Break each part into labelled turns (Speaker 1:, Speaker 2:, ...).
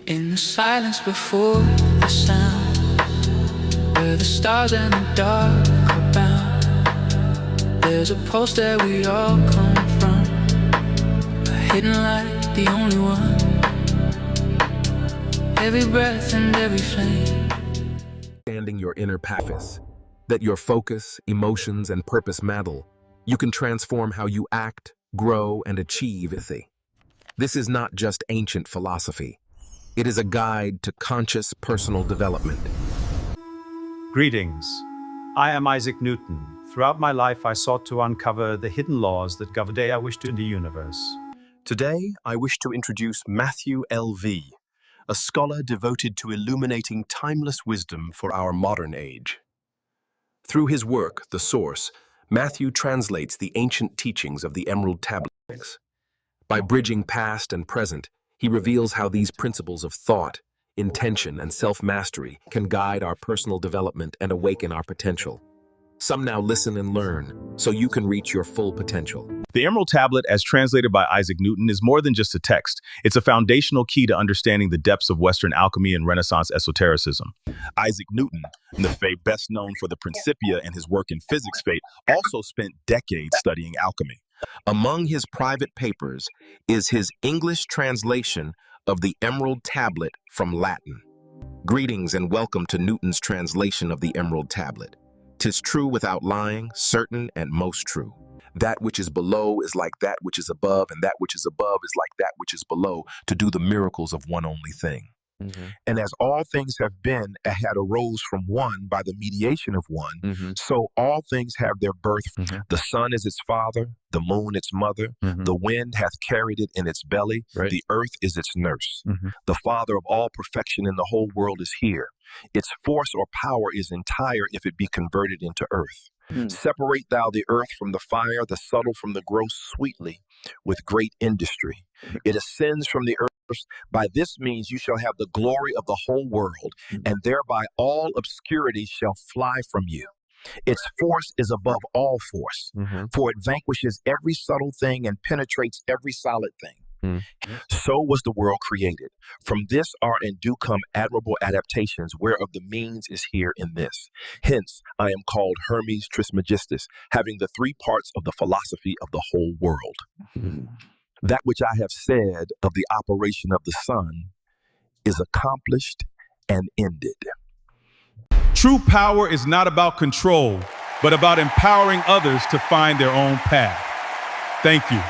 Speaker 1: In the silence before the sound, where the stars and the dark are bound, there's a pulse that we all come from, a hidden light, the only one. Every breath and every flame.
Speaker 2: Understanding your inner pathos, that your focus, emotions, and purpose matter, you can transform how you act, grow, and achieve. This is not just ancient philosophy. It is a guide to conscious personal development.
Speaker 3: Greetings. I am Isaac Newton. Throughout my life, I sought to uncover the hidden laws that govern the day I wish to in the universe.
Speaker 4: Today, I wish to introduce Matthew L.V., a scholar devoted to illuminating timeless wisdom for our modern age. Through his work, The Source, Matthew translates the ancient teachings of the Emerald Tablets. By bridging past and present, he reveals how these principles of thought, intention, and self-mastery can guide our personal development and awaken our potential. Some now listen and learn, so you can reach your full potential.
Speaker 5: The Emerald Tablet, as translated by Isaac Newton, is more than just a text. It's a foundational key to understanding the depths of Western alchemy and Renaissance esotericism. Isaac Newton, best known for the Principia and his work in physics, also spent decades studying alchemy.
Speaker 2: Among his private papers is his English translation of the Emerald Tablet from Latin. Greetings and welcome to Newton's translation of the Emerald Tablet. 'Tis true without lying, certain and most true. That which is below is like that which is above, and that which is above is like that which is below, to do the miracles of one only thing.
Speaker 6: And as all things have been and had arose from one by the mediation of one, so all things have their birth. The sun is its father, the moon its mother, the wind hath carried it in its belly, the earth is its nurse. The father of all perfection in the whole world is here. Its force or power is entire if it be converted into earth. Separate thou the earth from the fire, the subtle from the gross sweetly, with great industry. It ascends from the earth. By this means you shall have the glory of the whole world, and thereby all obscurity shall fly from you. Its force is above all force, for it vanquishes every subtle thing and penetrates every solid thing. So was the world created. From this are and do come admirable adaptations, whereof the means is here in this. Hence I am called Hermes Trismegistus, having the three parts of the philosophy of the whole world. That which I have said of the operation of the sun is accomplished and ended.
Speaker 5: True power is not about control, but about empowering others to find their own path. Thank you.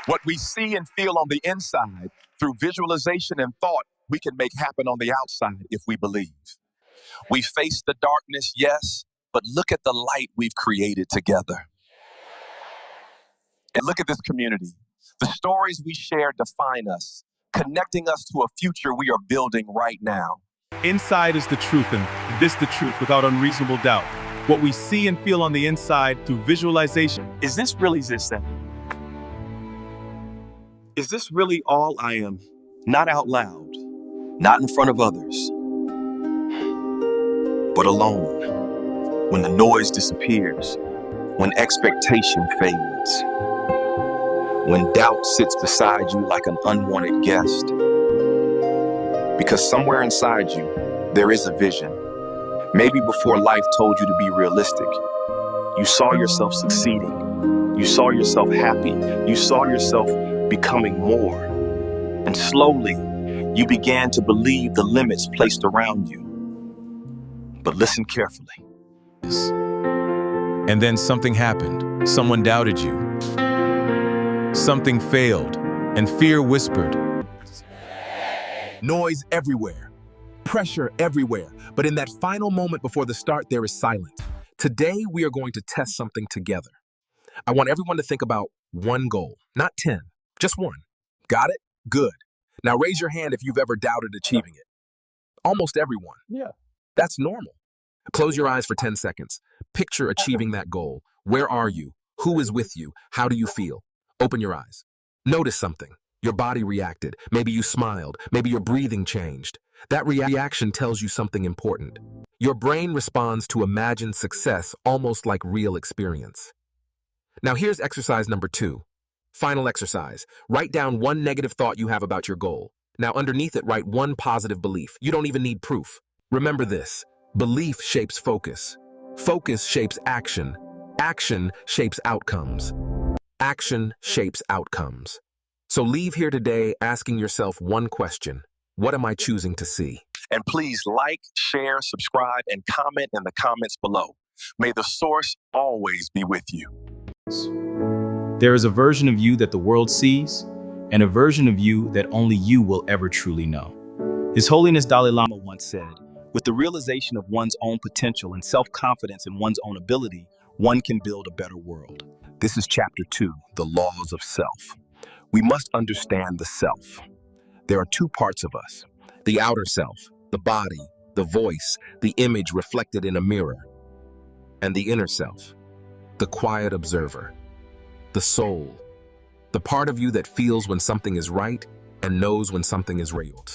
Speaker 6: What we see and feel on the inside, through visualization and thought, we can make happen on the outside if we believe. We face the darkness, yes, but look at the light we've created together. And look at this community. The stories we share define us, connecting us to a future we are building right now.
Speaker 5: Inside is the truth, and this the truth without unreasonable doubt. What we see and feel on the inside through visualization.
Speaker 4: Is this really existent? Is this really all I am? Not out loud, not in front of others, but alone. When the noise disappears, when expectation fades, when doubt sits beside you like an unwanted guest. Because somewhere inside you, there is a vision. Maybe before life told you to be realistic, you saw yourself succeeding. You saw yourself happy. You saw yourself becoming more. And slowly, you began to believe the limits placed around you. But listen carefully.
Speaker 5: And then something happened. Someone doubted you. Something failed, and fear whispered.
Speaker 2: Noise everywhere, pressure everywhere, but in that final moment before the start, there is silence. Today, we are going to test something together. I want everyone to think about one goal, not 10, just one. Got it? Good. Now raise your hand if you've ever doubted achieving it. Almost everyone.
Speaker 6: Yeah.
Speaker 2: That's normal. Close your eyes for 10 seconds. Picture achieving that goal. Where are you? Who is with you? How do you feel? Open your eyes. Notice something. Your body reacted. Maybe you smiled. Maybe your breathing changed. That reaction tells you something important. Your brain responds to imagined success almost like real experience. Now here's exercise number 2. Final exercise. Write down one negative thought you have about your goal. Now, underneath it, write one positive belief. You don't even need proof. Remember this: belief shapes focus. Focus shapes action. Action shapes outcomes. Action shapes outcomes. So leave here today asking yourself one question: what am I choosing to see?
Speaker 4: And please like, share, subscribe, and comment in the comments below. May the source always be with you.
Speaker 5: There is a version of you that the world sees, and a version of you that only you will ever truly know. His Holiness Dalai Lama once said, "With the realization of one's own potential and self-confidence in one's own ability, one can build a better world."
Speaker 2: This is chapter 2, the laws of self. We must understand the self. There are two parts of us: the outer self, the body, the voice, the image reflected in a mirror, and the inner self, the quiet observer, the soul, the part of you that feels when something is right and knows when something is wrong.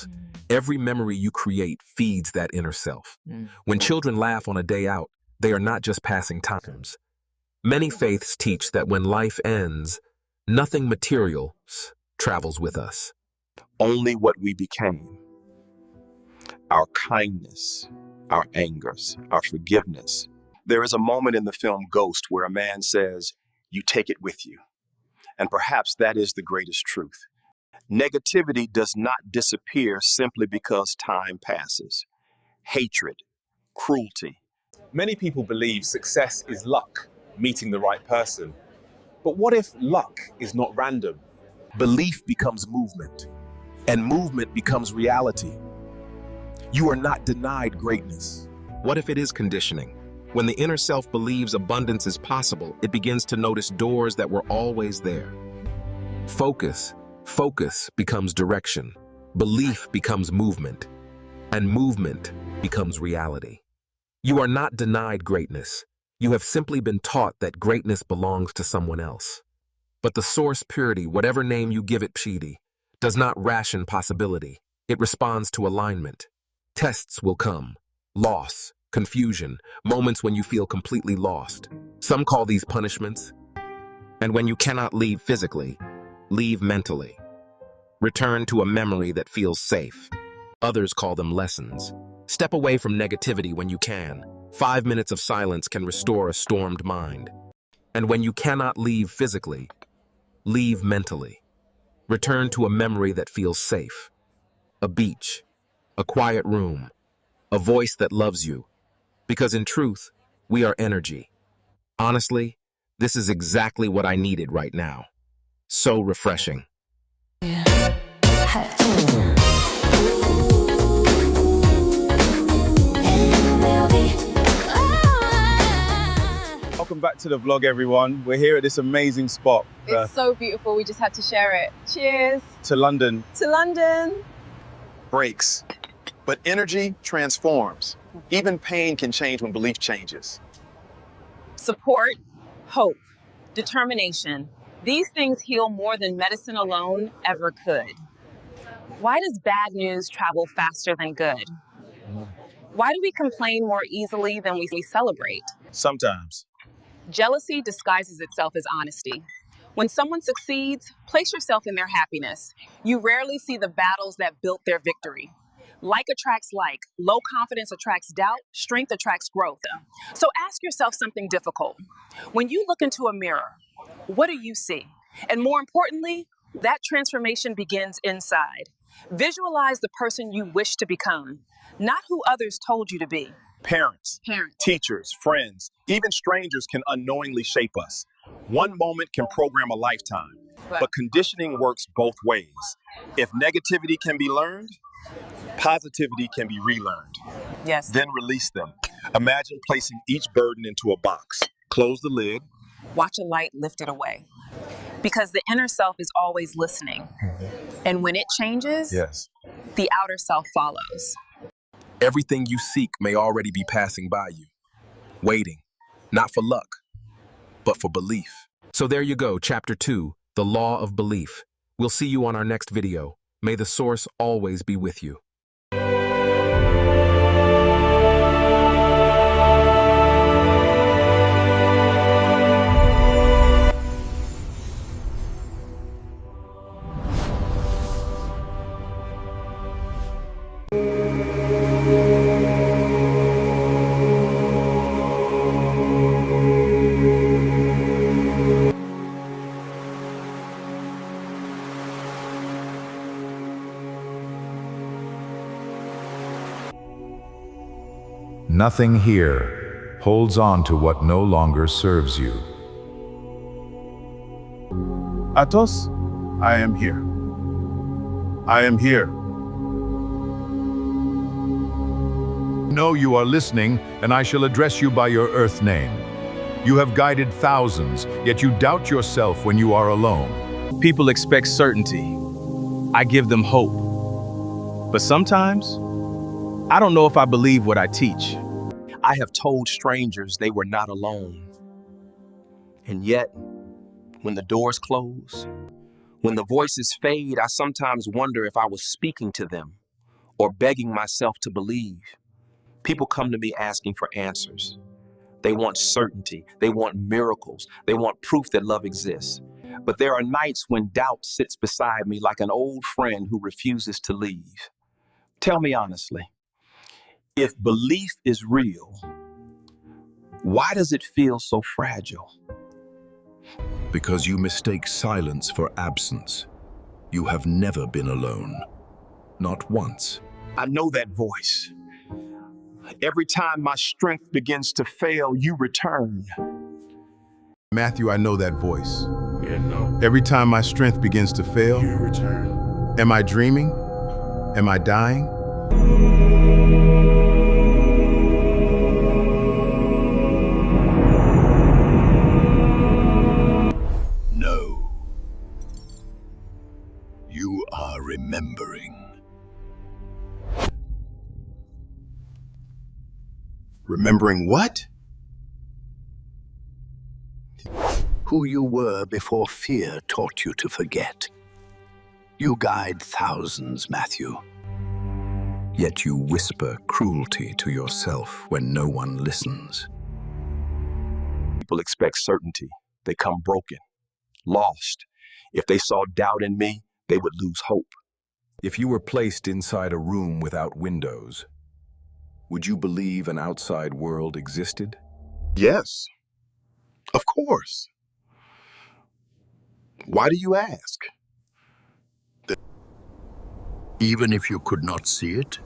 Speaker 2: Every memory you create feeds that inner self. When children laugh on a day out, they are not just passing times. Many faiths teach that when life ends, nothing material travels with us.
Speaker 4: Only what we became. Our kindness, our angers, our forgiveness. There is a moment in the film Ghost where a man says, "You take it with you." And perhaps that is the greatest truth. Negativity does not disappear simply because time passes. Hatred, cruelty.
Speaker 7: Many people believe success is luck, meeting the right person. But what if luck is not random?
Speaker 2: Belief becomes movement, and movement becomes reality. You are not denied greatness. What if it is conditioning? When the inner self believes abundance is possible, it begins to notice doors that were always there. Focus becomes direction. Belief becomes movement, and movement becomes reality. You are not denied greatness. You have simply been taught that greatness belongs to someone else. But the source purity, whatever name you give it, Pshidi, does not ration possibility. It responds to alignment. Tests will come. Loss, confusion, moments when you feel completely lost. Some call these punishments. And when you cannot leave physically, leave mentally. Return to a memory that feels safe. Others call them lessons. Step away from negativity when you can. 5 minutes of silence can restore a stormed mind. And when you cannot leave physically, leave mentally. Return to a memory that feels safe. A beach, a quiet room, a voice that loves you. Because in truth, we are energy. Honestly, this is exactly what I needed right now. So refreshing.
Speaker 5: Welcome back to the vlog, everyone. We're here at this amazing spot.
Speaker 8: It's so beautiful, we just had to share it. Cheers.
Speaker 5: To London.
Speaker 8: To London.
Speaker 9: Breaks, but energy transforms. Even pain can change when belief changes.
Speaker 10: Support, hope, determination. These things heal more than medicine alone ever could. Why does bad news travel faster than good? Why do we complain more easily than we celebrate?
Speaker 5: Sometimes.
Speaker 10: Jealousy disguises itself as honesty. When someone succeeds, place yourself in their happiness. You rarely see the battles that built their victory. Like attracts like, low confidence attracts doubt, strength attracts growth. So ask yourself something difficult. When you look into a mirror, what do you see? And more importantly, that transformation begins inside. Visualize the person you wish to become, not who others told you to be.
Speaker 4: Parents, teachers, friends, even strangers can unknowingly shape us. One moment can program a lifetime, but conditioning works both ways. If negativity can be learned, positivity can be relearned.
Speaker 10: Yes.
Speaker 4: Then release them. Imagine placing each burden into a box. Close the lid.
Speaker 10: Watch a light lifted away. Because the inner self is always listening. And when it changes, the outer self follows.
Speaker 2: Everything you seek may already be passing by you, waiting, not for luck, but for belief. So there you go, Chapter 2, The Law of Belief. We'll see you on our next video. May the source always be with you.
Speaker 11: Nothing here holds on to what no longer serves you.
Speaker 12: Athos, I am here. I am here.
Speaker 11: Know you are listening, and I shall address you by your earth name. You have guided thousands, yet you doubt yourself when you are alone.
Speaker 5: People expect certainty. I give them hope. But sometimes, I don't know if I believe what I teach.
Speaker 4: I have told strangers they were not alone. And yet, when the doors close, when the voices fade, I sometimes wonder if I was speaking to them or begging myself to believe. People come to me asking for answers. They want certainty. They want miracles. They want proof that love exists. But there are nights when doubt sits beside me like an old friend who refuses to leave. Tell me honestly, if belief is real, why does it feel so fragile?
Speaker 13: Because you mistake silence for absence. You have never been alone. Not once.
Speaker 4: I know that voice. Every time my strength begins to fail, you return.
Speaker 11: Matthew, I know that voice. Every time my strength begins to fail, you return. Am I dreaming? Am I dying?
Speaker 14: No. You are remembering.
Speaker 4: Remembering what?
Speaker 14: Who you were before fear taught you to forget. You guide thousands, Matthew.
Speaker 13: Yet you whisper cruelty to yourself when no one listens.
Speaker 4: People expect certainty. They come broken, lost. If they saw doubt in me, they would lose hope.
Speaker 13: If you were placed inside a room without windows, would you believe an outside world existed?
Speaker 4: Yes, of course. Why do you ask?
Speaker 14: Even if you could not see it?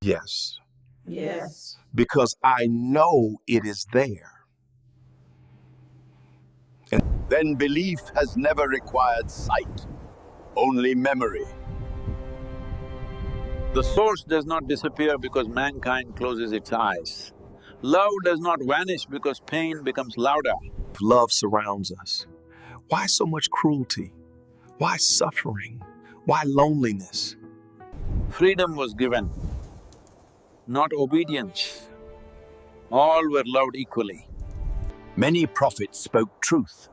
Speaker 4: Yes.
Speaker 8: Yes.
Speaker 4: Because I know it is there.
Speaker 14: And then belief has never required sight, only memory.
Speaker 15: The source does not disappear because mankind closes its eyes. Love does not vanish because pain becomes louder.
Speaker 4: Love surrounds us. Why so much cruelty? Why suffering? Why loneliness?
Speaker 15: Freedom was given, not obedience. All were loved equally.
Speaker 14: Many prophets spoke truth.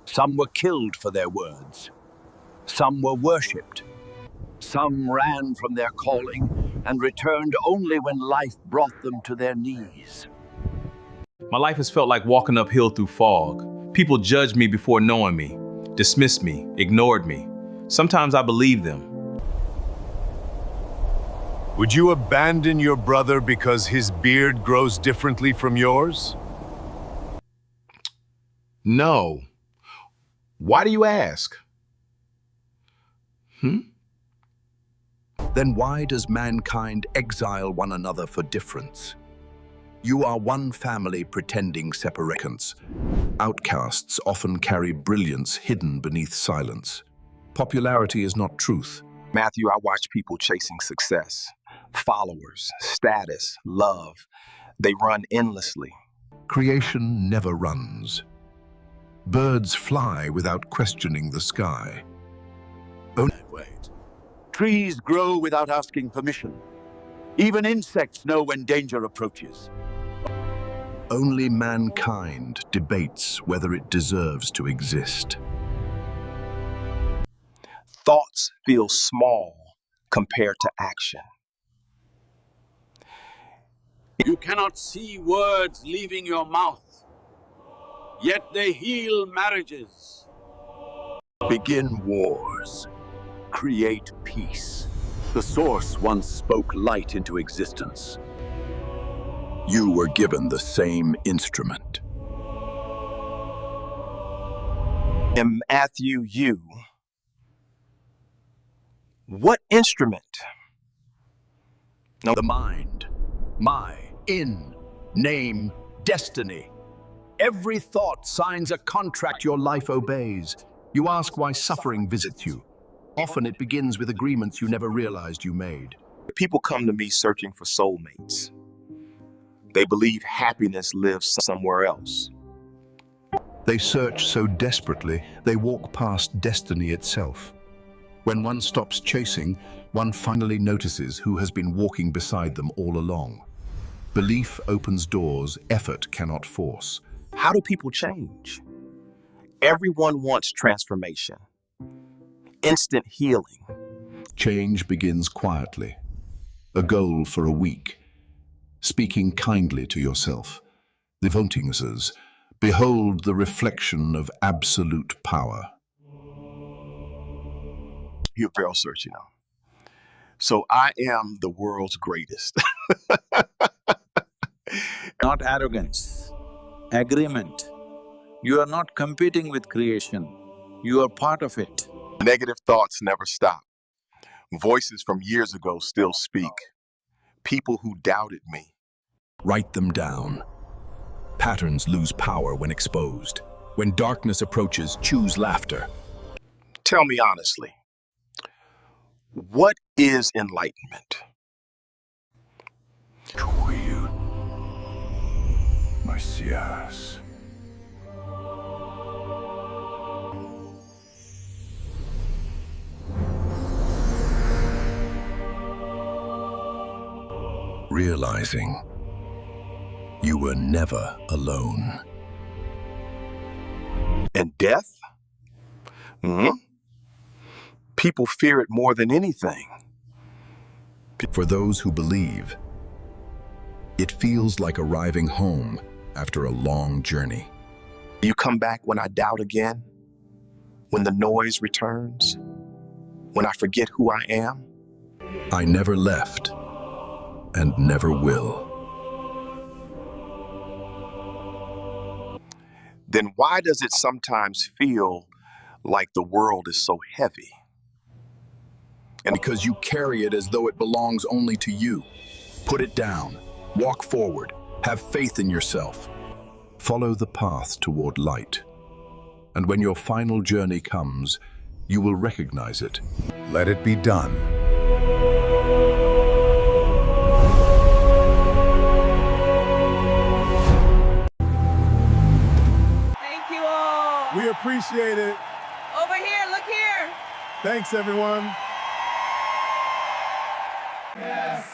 Speaker 14: Some were killed for their words. Some were worshipped. Some ran from their calling and returned only when life brought them to their knees.
Speaker 5: My life has felt like walking uphill through fog. People judged me before knowing me, dismissed me, ignored me. Sometimes I believed them.
Speaker 11: Would you abandon your brother because his beard grows differently from yours?
Speaker 5: No. Why do you ask?
Speaker 13: Then why does mankind exile one another for difference? You are one family pretending separations. Outcasts often carry brilliance hidden beneath silence. Popularity is not truth.
Speaker 4: Matthew, I watch people chasing success, followers, status, love. They run endlessly.
Speaker 13: Creation never runs. Birds fly without questioning the sky.
Speaker 14: Wait. Trees grow without asking permission. Even insects know when danger approaches.
Speaker 13: Only mankind debates whether it deserves to exist.
Speaker 4: Thoughts feel small compared to action.
Speaker 15: You cannot see words leaving your mouth, yet they heal marriages.
Speaker 14: Begin wars. Create peace. The source once spoke light into existence.
Speaker 13: You were given the same instrument.
Speaker 4: And Matthew, what instrument?
Speaker 13: The mind, name, destiny. Every thought signs a contract your life obeys. You ask why suffering visits you. Often it begins with agreements you never realized you made.
Speaker 4: People come to me searching for soulmates. They believe happiness lives somewhere else.
Speaker 13: They search so desperately, they walk past destiny itself. When one stops chasing, one finally notices who has been walking beside them all along. Belief opens doors effort cannot force.
Speaker 4: How do people change? Everyone wants transformation, instant healing.
Speaker 13: Change begins quietly. A goal for a week. Speaking kindly to yourself. The Votingses, behold the reflection of absolute power.
Speaker 4: You're very search, you know. So I am the world's greatest.
Speaker 15: Not arrogance, agreement. You are not competing with creation. You are part of it.
Speaker 4: Negative thoughts never stop. Voices from years ago still speak. People who doubted me.
Speaker 13: Write them down. Patterns lose power when exposed. When darkness approaches, choose laughter.
Speaker 4: Tell me honestly, what is enlightenment?
Speaker 11: Messias.
Speaker 13: Realizing you were never alone.
Speaker 4: And death? People fear it more than anything.
Speaker 13: For those who believe, it feels like arriving home after a long journey.
Speaker 4: You come back when I doubt again, when the noise returns, when I forget who I am.
Speaker 13: I never left and never will.
Speaker 4: Then why does it sometimes feel like the world is so heavy?
Speaker 13: And because you carry it as though it belongs only to you. Put it down, walk forward, have faith in yourself. Follow the path toward light. And when your final journey comes, you will recognize it.
Speaker 11: Let it be done.
Speaker 8: Thank you all.
Speaker 12: We appreciate it.
Speaker 8: Over here, look here.
Speaker 12: Thanks, everyone.
Speaker 8: Yes.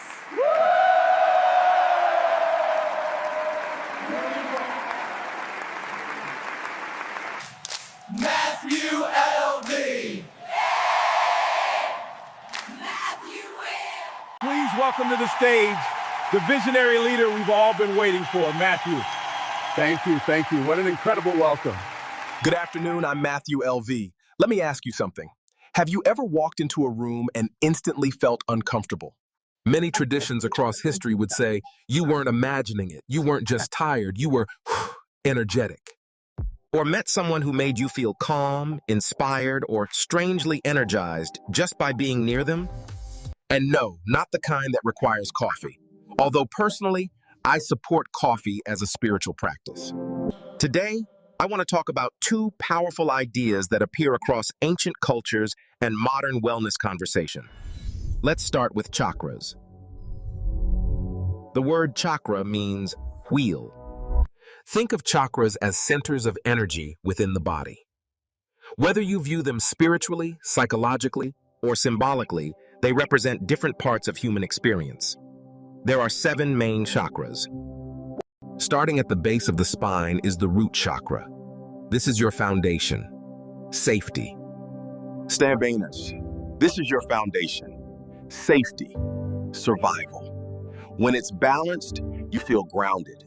Speaker 1: Matthew L.V.
Speaker 12: Please welcome to the stage the visionary leader we've all been waiting for, Matthew. Thank you, thank you. What an incredible welcome.
Speaker 2: Good afternoon, I'm Matthew L.V. Let me ask you something. Have you ever walked into a room and instantly felt uncomfortable? Many traditions across history would say you weren't imagining it, you weren't just tired, you were energetic. Or met someone who made you feel calm, inspired, or strangely energized just by being near them? And no, not the kind that requires coffee. Although personally, I support coffee as a spiritual practice. Today, I want to talk about two powerful ideas that appear across ancient cultures and modern wellness conversation. Let's start with chakras. The word chakra means wheel. Think of chakras as centers of energy within the body. Whether you view them spiritually, psychologically, or symbolically, they represent different parts of human experience. There are 7 main chakras. Starting at the base of the spine is the root chakra. This is your foundation, safety.
Speaker 4: Stambinas, this is your foundation, safety, survival. When it's balanced, you feel grounded.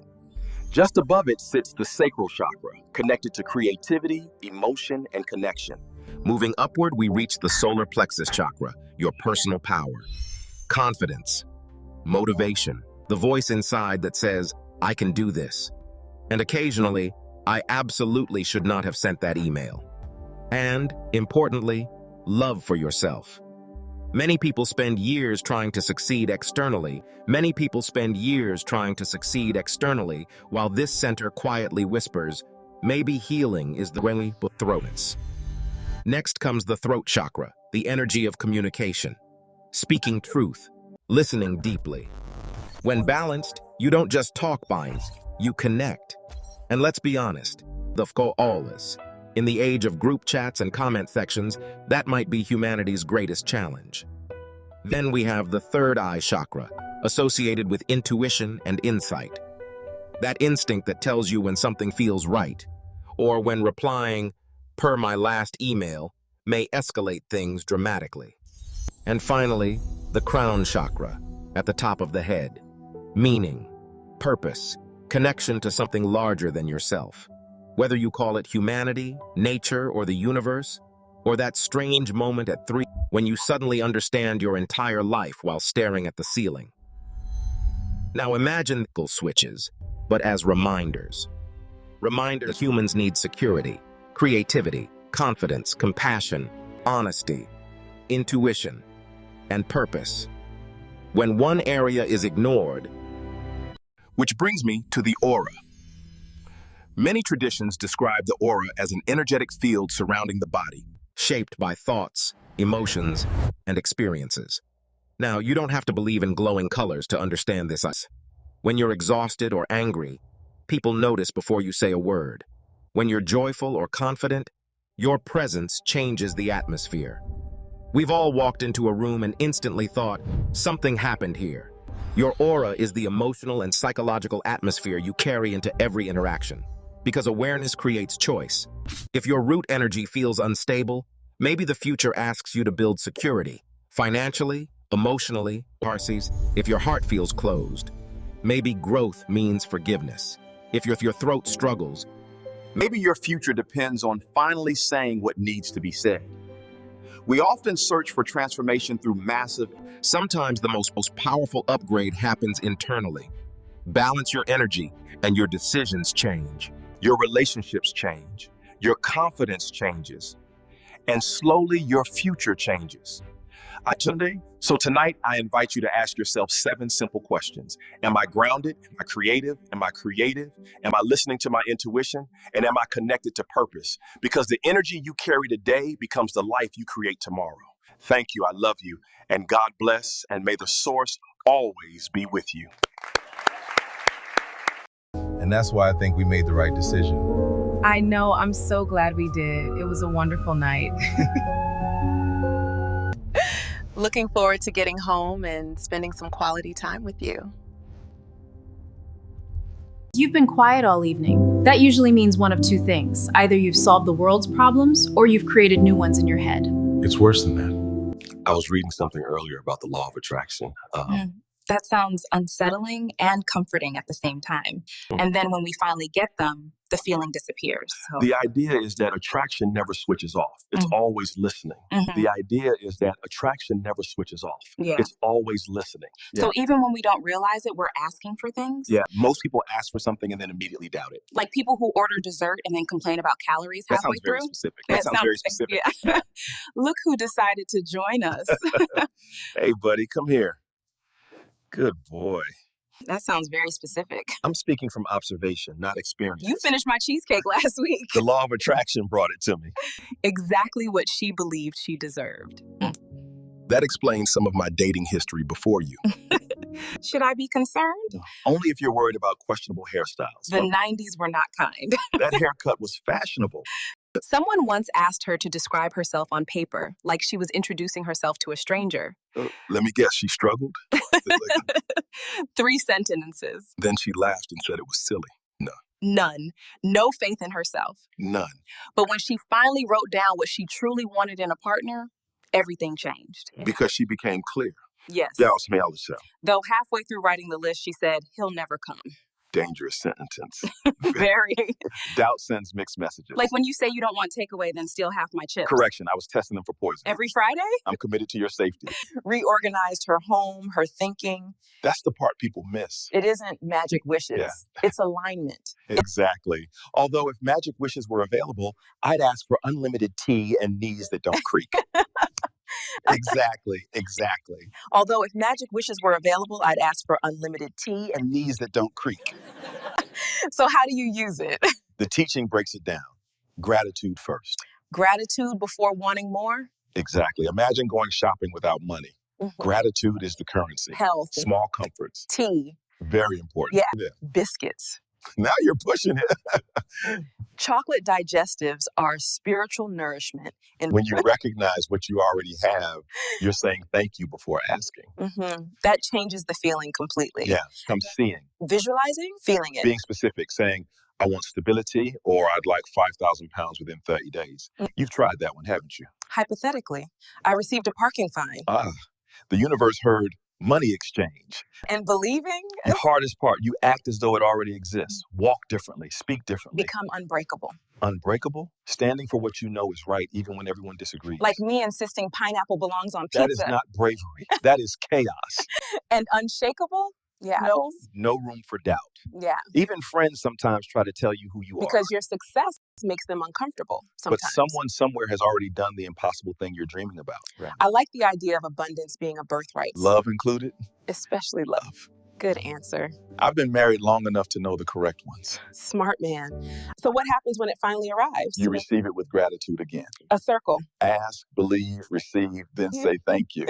Speaker 4: Just above it sits the sacral chakra, connected to creativity, emotion, and connection.
Speaker 2: Moving upward, we reach the solar plexus chakra, your personal power, confidence, motivation, the voice inside that says, I can do this. And occasionally, I absolutely should not have sent that email. And, importantly, love for yourself. Many people spend years trying to succeed externally. Many people spend years trying to succeed externally, while this center quietly whispers, maybe healing is the way but throats. Next comes the throat chakra, the energy of communication. Speaking truth, listening deeply. When balanced, you don't just talk binds, you connect. And let's be honest, the always. In the age of group chats and comment sections, that might be humanity's greatest challenge. Then we have the third eye chakra, associated with intuition and insight. That instinct that tells you when something feels right, or when replying, per my last email, may escalate things dramatically. And finally, the crown chakra, at the top of the head. Meaning, purpose, connection to something larger than yourself. Whether you call it humanity, nature, or the universe, or that strange moment at 3 when you suddenly understand your entire life while staring at the ceiling. Now imagine switches, but as reminders. Reminders humans need security, creativity, confidence, compassion, honesty, intuition, and purpose. When one area is ignored,
Speaker 6: which brings me to the aura. Many traditions describe the aura as an energetic field surrounding the body,
Speaker 2: shaped by thoughts, emotions, and experiences. Now, you don't have to believe in glowing colors to understand this. When you're exhausted or angry, people notice before you say a word. When you're joyful or confident, your presence changes the atmosphere. We've all walked into a room and instantly thought, something happened here. Your aura is the emotional and psychological atmosphere you carry into every interaction. Because awareness creates choice. If your root energy feels unstable, maybe the future asks you to build security, financially, emotionally, Parsis. If your heart feels closed, maybe growth means forgiveness. If your throat struggles,
Speaker 9: maybe your future depends on finally saying what needs to be said. We often search for transformation through massive.
Speaker 2: Sometimes the most powerful upgrade happens internally. Balance your energy and your decisions change.
Speaker 9: Your relationships change. Your confidence changes. And slowly your future changes. So tonight, I invite you to ask yourself 7 simple questions. Am I grounded? Am I creative? Am I creative? Am I listening to my intuition? And am I connected to purpose? Because the energy you carry today becomes the life you create tomorrow. Thank you. I love you. And God bless. And may the source always be with you.
Speaker 5: And that's why I think we made the right decision.
Speaker 10: I know. I'm so glad we did. It was a wonderful night.
Speaker 16: Looking forward to getting home and spending some quality time with you.
Speaker 17: You've been quiet all evening. That usually means one of 2 things. Either you've solved the world's problems or you've created new ones in your head.
Speaker 11: It's worse than that.
Speaker 4: I was reading something earlier about the law of attraction.
Speaker 18: That sounds unsettling and comforting at the same time. And then when we finally get them, the feeling disappears. So.
Speaker 4: The idea is that attraction never switches off. It's always listening. The idea is that attraction never switches off. It's always listening.
Speaker 18: So even when we don't realize it, we're asking for things?
Speaker 4: Yeah, most people ask for something and then immediately doubt it.
Speaker 10: Like people who order dessert and then complain about calories halfway through?
Speaker 4: Very specific. That sounds very specific.
Speaker 10: Yeah. Look who decided to join us.
Speaker 4: Hey, buddy, come here. Good boy.
Speaker 10: That sounds very specific.
Speaker 4: I'm speaking from observation, not experience.
Speaker 10: You finished my cheesecake last week.
Speaker 4: The law of attraction brought it to me.
Speaker 10: Exactly what she believed she deserved.
Speaker 4: That explains some of my dating history before you.
Speaker 10: Should I be concerned?
Speaker 4: Only if you're worried about questionable hairstyles.
Speaker 10: The 90s were not kind.
Speaker 4: That haircut was fashionable.
Speaker 10: Someone once asked her to describe herself on paper, like she was introducing herself to a stranger.
Speaker 4: Let me guess, she struggled?
Speaker 10: 3 sentences.
Speaker 4: Then she laughed and said it was silly. No.
Speaker 10: None. No faith in herself.
Speaker 4: None.
Speaker 10: But when she finally wrote down what she truly wanted in a partner, everything changed.
Speaker 4: Because she became clear.
Speaker 10: Yes. Though halfway through writing the list, she said, he'll never come.
Speaker 4: Dangerous sentence.
Speaker 10: Very.
Speaker 4: Doubt sends mixed messages.
Speaker 10: Like when you say you don't want takeaway, then steal half my chips.
Speaker 4: Correction, I was testing them for poison.
Speaker 10: Every Friday?
Speaker 4: I'm committed to your safety.
Speaker 19: Reorganized her home, her thinking.
Speaker 4: That's the part people miss.
Speaker 19: It isn't magic wishes. It's alignment.
Speaker 4: Exactly. Although if magic wishes were available, I'd ask for unlimited tea and knees that don't creak.
Speaker 6: Exactly, exactly.
Speaker 19: Although if magic wishes were available, I'd ask for unlimited tea
Speaker 6: And knees that don't creak.
Speaker 19: So how do you use it?
Speaker 6: The teaching breaks it down. Gratitude first.
Speaker 19: Gratitude before wanting more?
Speaker 6: Exactly. Imagine going shopping without money. Gratitude is the currency.
Speaker 19: Health.
Speaker 6: Small comforts.
Speaker 19: Tea.
Speaker 6: Very important.
Speaker 19: Yeah. Biscuits.
Speaker 6: Now you're pushing it.
Speaker 19: Chocolate digestives are spiritual nourishment. And
Speaker 6: When you recognize what you already have, you're saying thank you before asking.
Speaker 19: That changes the feeling completely.
Speaker 6: Yeah, I'm seeing.
Speaker 19: Visualizing, feeling it.
Speaker 6: Being specific, saying, I want stability, or I'd like 5,000 pounds within 30 days. You've tried that one, haven't you?
Speaker 19: Hypothetically, I received a parking fine.
Speaker 6: The universe heard money exchange.
Speaker 19: And believing?
Speaker 6: The hardest part, you act as though it already exists. Walk differently, speak differently.
Speaker 19: Become unbreakable.
Speaker 6: Unbreakable? Standing for what you know is right, even when everyone disagrees.
Speaker 19: Like me insisting pineapple belongs on pizza.
Speaker 6: That is not bravery. That is chaos.
Speaker 19: And unshakable? Yeah.
Speaker 6: No room for doubt.
Speaker 19: Yeah.
Speaker 6: Even friends sometimes try to tell you who you are.
Speaker 19: Because your success makes them uncomfortable sometimes.
Speaker 6: But someone somewhere has already done the impossible thing you're dreaming about. Right?
Speaker 19: I like the idea of abundance being a birthright.
Speaker 6: Love included?
Speaker 19: Especially love. Good answer.
Speaker 6: I've been married long enough to know the correct ones.
Speaker 19: Smart man. So what happens when it finally arrives?
Speaker 6: You receive it with gratitude again.
Speaker 19: A circle.
Speaker 6: Ask, believe, receive, then say thank you.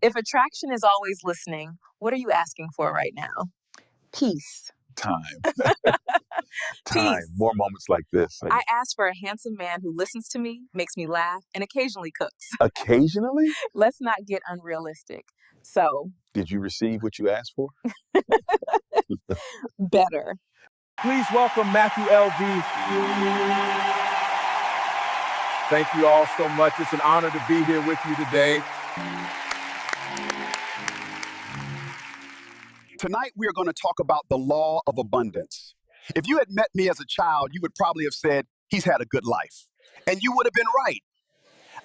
Speaker 19: If attraction is always listening, what are you asking for right now? Peace.
Speaker 6: Time.
Speaker 19: Peace.
Speaker 6: More moments like this.
Speaker 19: I ask for a handsome man who listens to me, makes me laugh, and occasionally cooks.
Speaker 6: Occasionally?
Speaker 19: Let's not get unrealistic. So.
Speaker 6: Did you receive what you asked for?
Speaker 19: Better.
Speaker 12: Please welcome Matthew L.V. Thank you all so much. It's an honor to be here with you today.
Speaker 20: Tonight, we are going to talk about the law of abundance. If you had met me as a child, you would probably have said, he's had a good life. And you would have been right.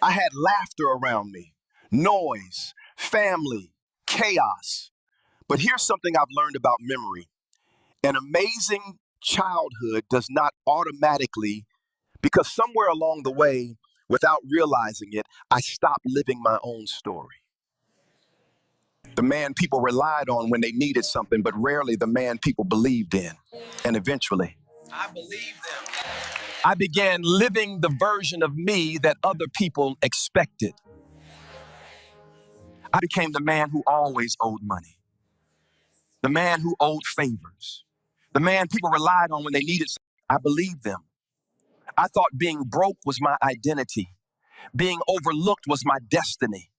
Speaker 20: I had laughter around me, noise, family, chaos. But here's something I've learned about memory. An amazing childhood does not automatically, because somewhere along the way, without realizing it, I stopped living my own story. The man people relied on when they needed something, but rarely the man people believed in. And eventually,
Speaker 6: I believe them.
Speaker 20: I began living the version of me that other people expected. I became the man who always owed money, the man who owed favors, the man people relied on when they needed something. I believed them. I thought being broke was my identity. Being overlooked was my destiny.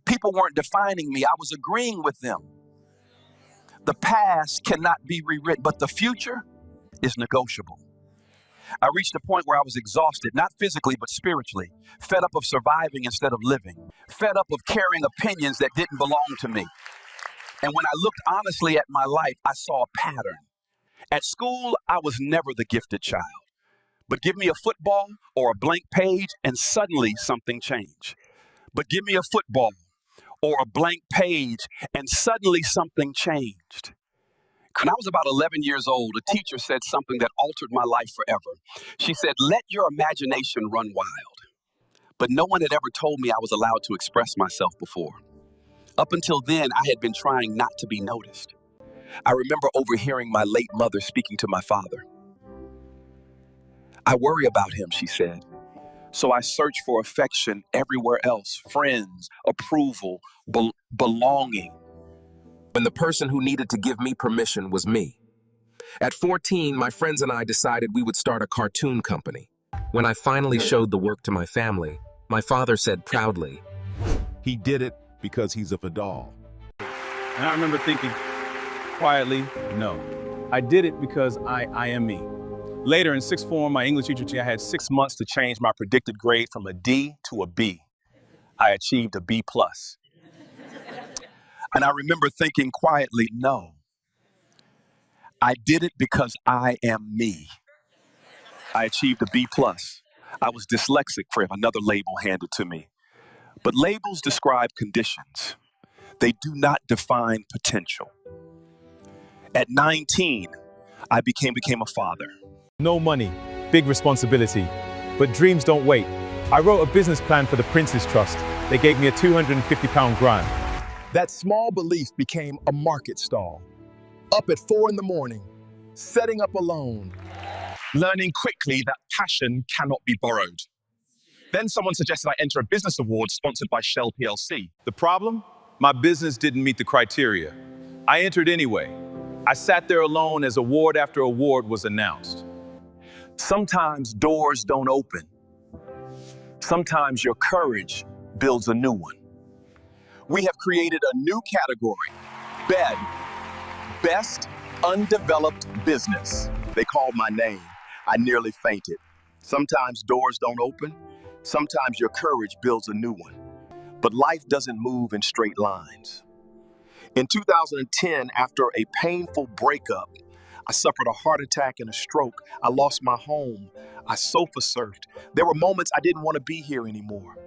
Speaker 20: People weren't defining me. I was agreeing with them. The past cannot be rewritten, but the future is negotiable. I reached a point where I was exhausted, not physically, but spiritually, fed up of surviving instead of living, fed up of carrying opinions that didn't belong to me. And when I looked honestly at my life, I saw a pattern. At school, I was never the gifted child. But give me a football or a blank page, and suddenly something changed. But give me a football or a blank page, and suddenly something changed. When I was about 11 years old, a teacher said something that altered my life forever. She said, let your imagination run wild. But no one had ever told me I was allowed to express myself before. Up until then, I had been trying not to be noticed. I remember overhearing my late mother speaking to my father. I worry about him, she said. So I search for affection everywhere else, friends, approval, belonging.
Speaker 2: When the person who needed to give me permission was me. At 14, my friends and I decided we would start a cartoon company. When I finally showed the work to my family, my father said proudly,
Speaker 11: He did it because he's a doll.
Speaker 5: And I remember thinking quietly, no, I did it because I am me. Later in sixth form, my English teacher, I had 6 months to change my predicted grade from a D to a B. I achieved a B+.
Speaker 20: And I remember thinking quietly, no, I did it because I am me. I achieved a B+. I was dyslexic for another label handed to me. But labels describe conditions. They do not define potential. At 19, I became a father.
Speaker 3: No money, big responsibility, but dreams don't wait. I wrote a business plan for the Prince's Trust. They gave me a £250 grant.
Speaker 9: That small belief became a market stall. Up at 4 in the morning, setting up alone, learning quickly that passion cannot be borrowed. Then someone suggested I enter a business award sponsored by Shell PLC.
Speaker 5: The problem? My business didn't meet the criteria. I entered anyway. I sat there alone as award after award was announced.
Speaker 9: Sometimes doors don't open. Sometimes your courage builds a new one. We have created a new category, BED, Best Undeveloped Business. They called my name. I nearly fainted. Sometimes doors don't open. Sometimes your courage builds a new one. But life doesn't move in straight lines. In 2010, after a painful breakup, I suffered a heart attack and a stroke. I lost my home. I sofa surfed. There were moments I didn't want to be here anymore.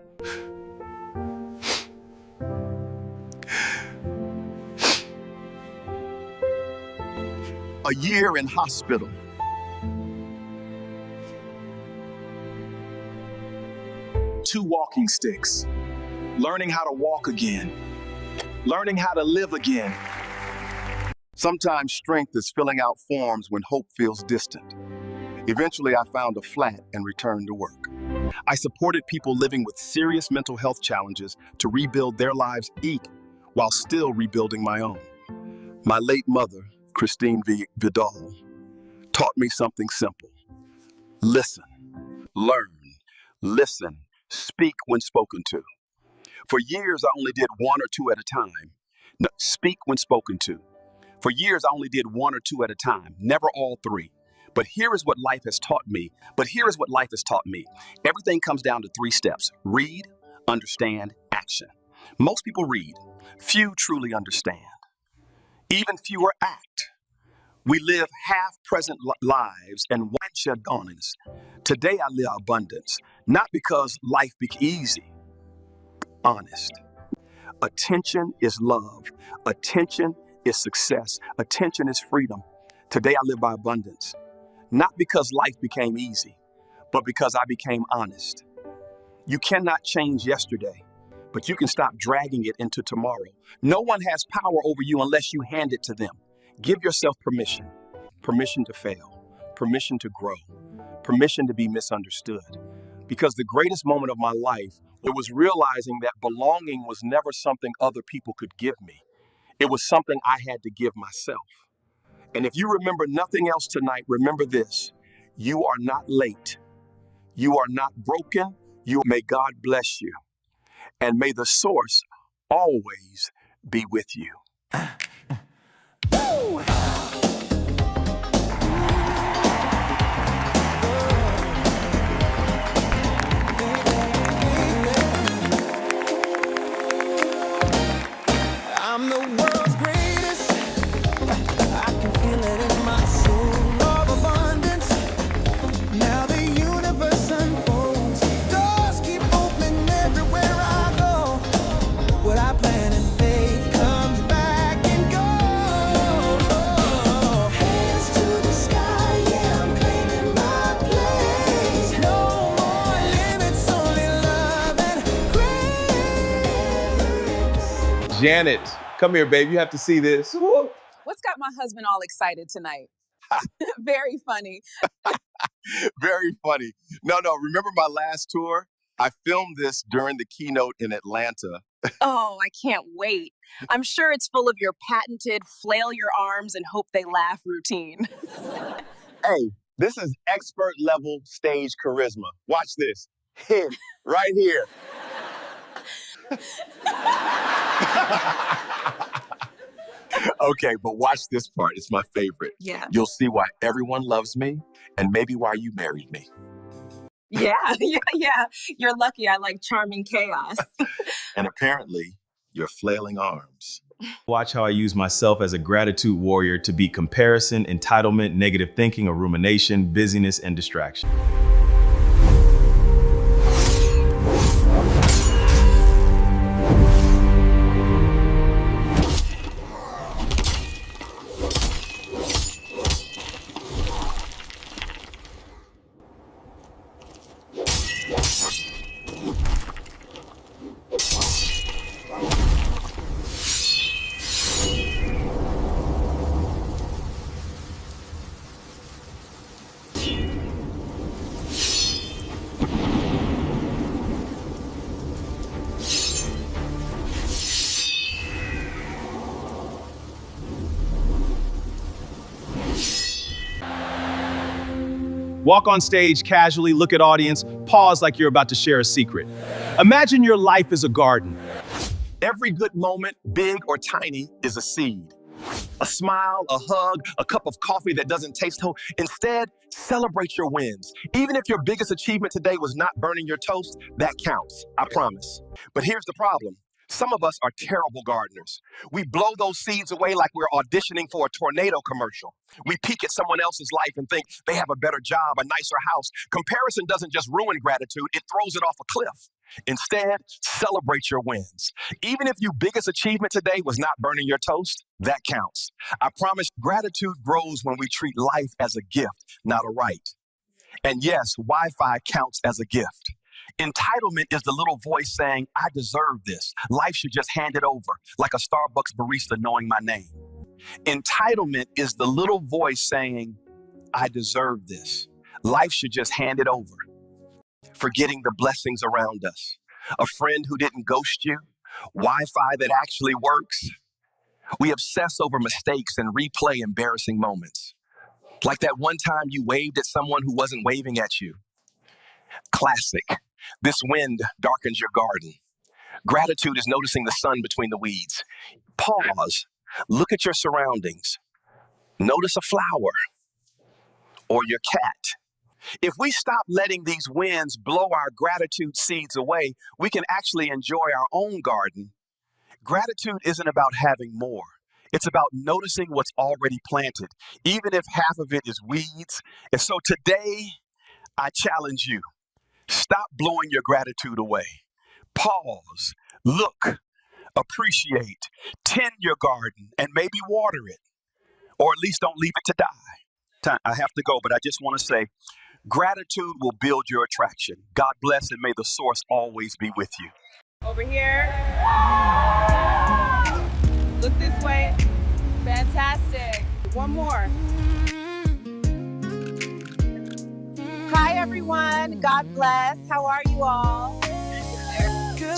Speaker 9: A year in hospital. Two walking sticks. Learning how to walk again. Learning how to live again. Sometimes strength is filling out forms when hope feels distant. Eventually, I found a flat and returned to work. I supported people living with serious mental health challenges to rebuild their lives while still rebuilding my own. My late mother, Christine Vidal, taught me something simple. Listen, learn, listen, speak when spoken to. For years, I only did one or two at a time. No, speak when spoken to. For years, I only did one or two at a time, never all three. But here is what life has taught me. Everything comes down to 3 steps. Read, understand, action. Most people read. Few truly understand. Even fewer act. We live half-present lives and once. Today I live abundance, not because life became easy. Honest. Attention is love. Attention is success. Attention is freedom. Today I live by abundance. Not because life became easy, but because I became honest. You cannot change yesterday, but you can stop dragging it into tomorrow. No one has power over you unless you hand it to them. Give yourself permission. Permission to fail. Permission to grow. Permission to be misunderstood. Because the greatest moment of my life, it was realizing that belonging was never something other people could give me. It was something I had to give myself. And if you remember nothing else tonight, remember this. You are not late. You are not broken. May God bless you. And may the source always be with you.
Speaker 1: I'm the world's greatest. I can feel it in my soul of abundance. Now the universe unfolds. Doors keep opening everywhere I go. What I plan in faith comes back and goes. Hands to the sky, yeah, I'm claiming my place. No more limits, only love and grace.
Speaker 5: Janet, come here, babe. You have to see this.
Speaker 10: What's got my husband all excited tonight? Very funny.
Speaker 9: Very funny. No, remember my last tour? I filmed this during the keynote in Atlanta.
Speaker 10: Oh, I can't wait. I'm sure it's full of your patented flail your arms and hope they laugh routine.
Speaker 9: Hey, this is expert level stage charisma. Watch this. Hit right here. Okay, but watch this part. It's my favorite.
Speaker 10: Yeah.
Speaker 9: You'll see why everyone loves me and maybe why you married me.
Speaker 10: Yeah. You're lucky I like charming chaos.
Speaker 9: And apparently, your flailing arms.
Speaker 5: Watch how I use myself as a gratitude warrior to beat comparison, entitlement, negative thinking, or rumination, busyness, and distraction. Walk on stage casually, look at audience, pause like you're about to share a secret. Imagine your life is a garden.
Speaker 9: Every good moment, big or tiny, is a seed. A smile, a hug, a cup of coffee that doesn't taste whole. Instead, celebrate your wins. Even if your biggest achievement today was not burning your toast, that counts, I promise. But here's the problem. Some of us are terrible gardeners. We blow those seeds away like we're auditioning for a tornado commercial. We peek at someone else's life and think they have a better job, a nicer house. Comparison doesn't just ruin gratitude, it throws it off a cliff. Instead, celebrate your wins. Even if your biggest achievement today was not burning your toast, that counts. I promise gratitude grows when we treat life as a gift, not a right. And yes, Wi-Fi counts as a gift. Entitlement is the little voice saying, I deserve this. Life should just hand it over, like a Starbucks barista knowing my name. Entitlement is the little voice saying, I deserve this. Life should just hand it over. Forgetting the blessings around us. A friend who didn't ghost you. Wi-Fi that actually works. We obsess over mistakes and replay embarrassing moments. Like that one time you waved at someone who wasn't waving at you. Classic. This wind darkens your garden. Gratitude is noticing the sun between the weeds. Pause. Look at your surroundings. Notice a flower or your cat. If we stop letting these winds blow our gratitude seeds away, we can actually enjoy our own garden. Gratitude isn't about having more. It's about noticing what's already planted, even if half of it is weeds. And so today, I challenge you. Stop blowing your gratitude away. Pause, look, appreciate, tend your garden, and maybe water it. Or at least don't leave it to die. I have to go, but I just want to say, gratitude will build your attraction. God bless, and may the source always be with you.
Speaker 8: Over here. Look this way. Fantastic. One more. Hi, everyone. God bless. How are you all?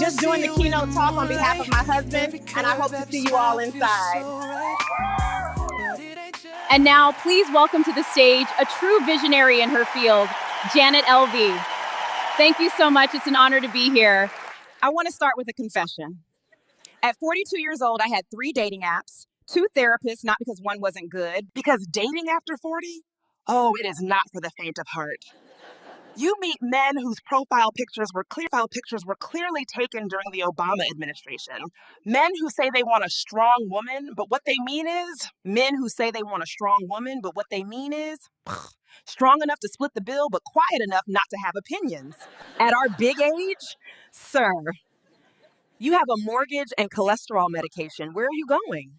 Speaker 8: Just doing the keynote talk on behalf of my husband, and I hope to see you all inside.
Speaker 17: And now, please welcome to the stage a true visionary in her field, Janet L.V. Thank you so much. It's an honor to be here.
Speaker 10: I want to start with a confession. At 42 years old, I had 3 dating apps, 2 therapists, not because one wasn't good, because dating after 40? Oh, it is not for the faint of heart. You meet men whose profile pictures were clearly taken during the Obama administration. Men who say they want a strong woman, but what they mean is strong enough to split the bill, but quiet enough not to have opinions. At our big age, sir, you have a mortgage and cholesterol medication. Where are you going?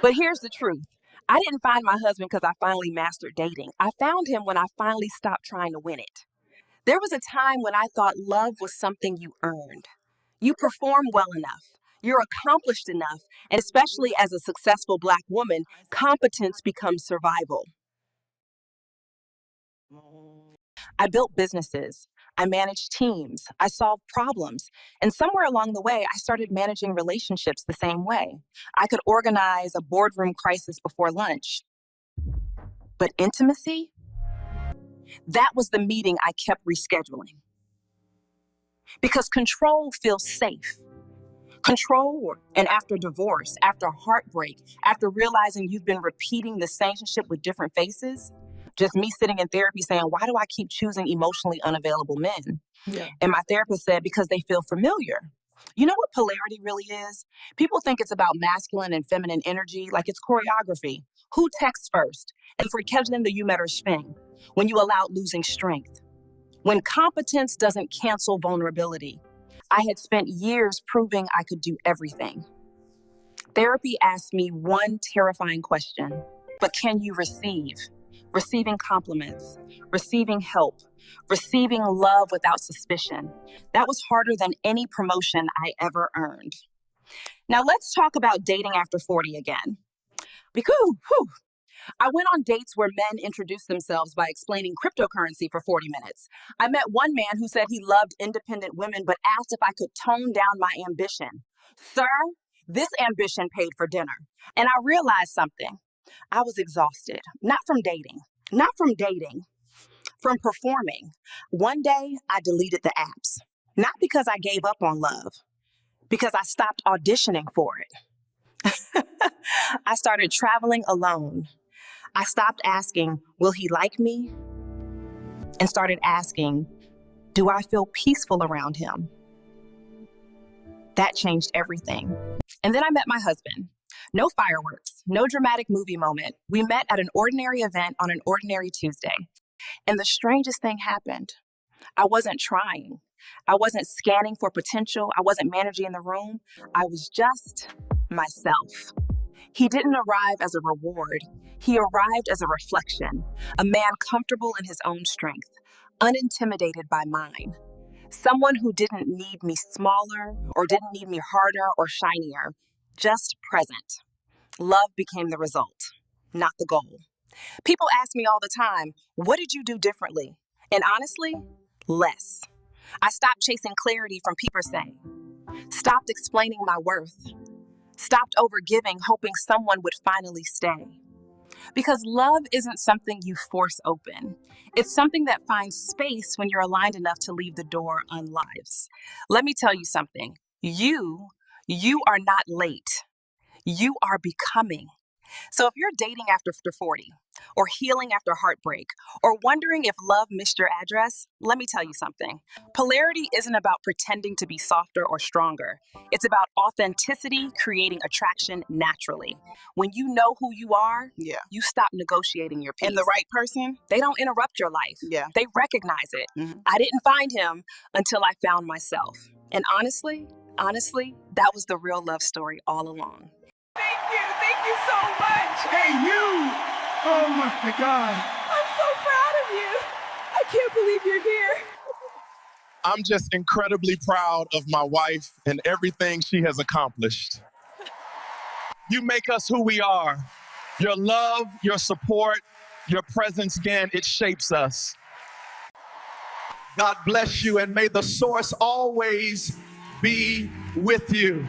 Speaker 10: But here's the truth. I didn't find my husband because I finally mastered dating. I found him when I finally stopped trying to win it. There was a time when I thought love was something you earned. You perform well enough. You're accomplished enough. And especially as a successful Black woman, competence becomes survival. I built businesses. I managed teams. I solved problems. And somewhere along the way, I started managing relationships the same way. I could organize a boardroom crisis before lunch. But intimacy? That was the meeting I kept rescheduling. Because control feels safe. Control, and after divorce, after heartbreak, after realizing you've been repeating the same shit with different faces, just me sitting in therapy saying, why do I keep choosing emotionally unavailable men? Yeah. And my therapist said, because they feel familiar. You know what polarity really is? People think it's about masculine and feminine energy, like it's choreography. Who texts first? And for catching the you met her schwing, when you allowed losing strength. When competence doesn't cancel vulnerability. I had spent years proving I could do everything. Therapy asked me one terrifying question, but can you receive? Receiving compliments, receiving help, receiving love without suspicion. That was harder than any promotion I ever earned. Now let's talk about dating after 40 again. Because, I went on dates where men introduced themselves by explaining cryptocurrency for 40 minutes. I met one man who said he loved independent women, but asked if I could tone down my ambition. Sir, this ambition paid for dinner. And I realized something. I was exhausted, not from dating,
Speaker 8: from performing. One day, I deleted the apps. Not because I gave up on love, because I stopped auditioning for it. I started traveling alone. I stopped asking, will he like me? And started asking, do I feel peaceful around him? That changed everything. And then I met my husband. No fireworks, no dramatic movie moment. We met at an ordinary event on an ordinary Tuesday. And the strangest thing happened. I wasn't trying. I wasn't scanning for potential. I wasn't managing the room. I was just myself. He didn't arrive as a reward. He arrived as a reflection, a man comfortable in his own strength, unintimidated by mine. Someone who didn't need me smaller or didn't need me harder or shinier, just present. Love became the result, not the goal. People ask me all the time, what did you do differently? And honestly, less. I stopped chasing clarity from people saying, stopped explaining my worth, stopped overgiving, hoping someone would finally stay. Because love isn't something you force open. It's something that finds space when you're aligned enough to leave the door unlives. Let me tell you something. You are not late. You are becoming. So if you're dating after 40, or healing after heartbreak, or wondering if love missed your address, let me tell you something. Polarity isn't about pretending to be softer or stronger. It's about authenticity creating attraction naturally. When you know who you are, you stop negotiating your peace.
Speaker 21: And the right person?
Speaker 8: They don't interrupt your life.
Speaker 21: Yeah.
Speaker 8: They recognize it.
Speaker 21: Mm-hmm.
Speaker 8: I didn't find him until I found myself. And honestly, that was the real love story all along.
Speaker 21: Thank you so much.
Speaker 12: Hey, you! Oh my God.
Speaker 21: I'm so proud of you. I can't believe you're here.
Speaker 9: I'm just incredibly proud of my wife and everything she has accomplished. You make us who we are. Your love, your support, your presence, again, it shapes us.
Speaker 12: God bless you, and may the source always be with you.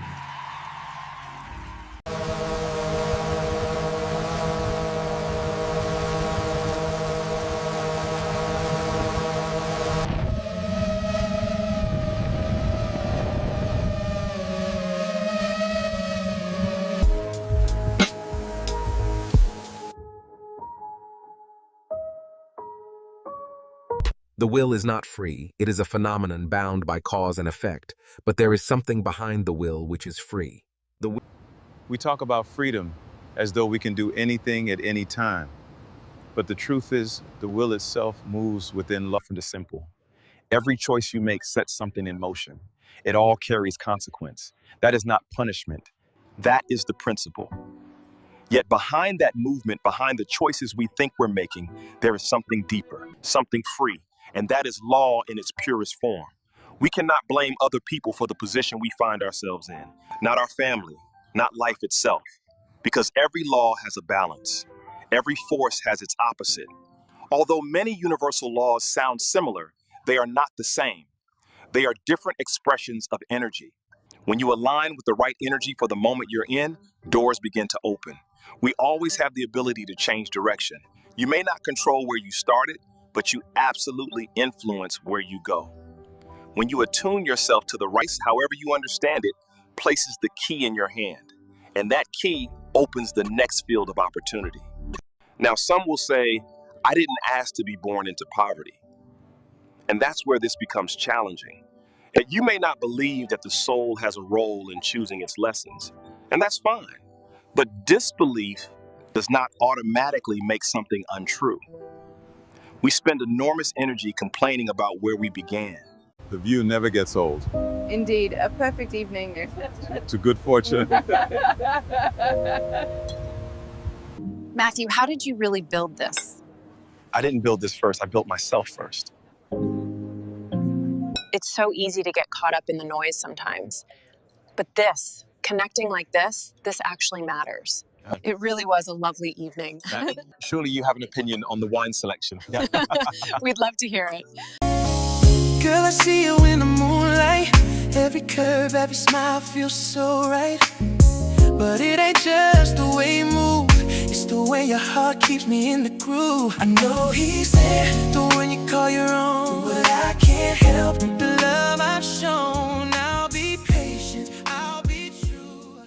Speaker 2: The will is not free. It is a phenomenon bound by cause and effect. But there is something behind the will which is free.
Speaker 5: We talk about freedom as though we can do anything at any time. But the truth is, the will itself moves within love and the simple.
Speaker 4: Every choice you make sets something in motion. It all carries consequence. That is not punishment. That is the principle. Yet behind that movement, behind the choices we think we're making, there is something deeper, something free, and that is law in its purest form. We cannot blame other people for the position we find ourselves in, not our family, not life itself, because every law has a balance. Every force has its opposite. Although many universal laws sound similar, they are not the same. They are different expressions of energy. When you align with the right energy for the moment you're in, doors begin to open. We always have the ability to change direction. You may not control where you started, but you absolutely influence where you go. When you attune yourself to the right, however you understand it, places the key in your hand. And that key opens the next field of opportunity. Now, some will say, I didn't ask to be born into poverty. And that's where this becomes challenging. And you may not believe that the soul has a role in choosing its lessons, and that's fine. But disbelief does not automatically make something untrue. We spend enormous energy complaining about where we began.
Speaker 5: The view never gets old.
Speaker 22: Indeed, a perfect evening.
Speaker 5: To good fortune.
Speaker 16: Matthew, how did you really build this?
Speaker 4: I didn't build this first, I built myself first.
Speaker 10: It's so easy to get caught up in the noise sometimes. But connecting like this actually matters. It really was a lovely evening.
Speaker 4: Surely you have an opinion on the wine selection.
Speaker 10: We'd love to hear it.
Speaker 1: Girl, I see you in the moonlight. Every curve, every smile feels so right. But it ain't just the way you move. It's the way your heart keeps me in the groove. I know he's there, the one you call your own. But I can't help the love I've shown. I'll be patient, I'll be true.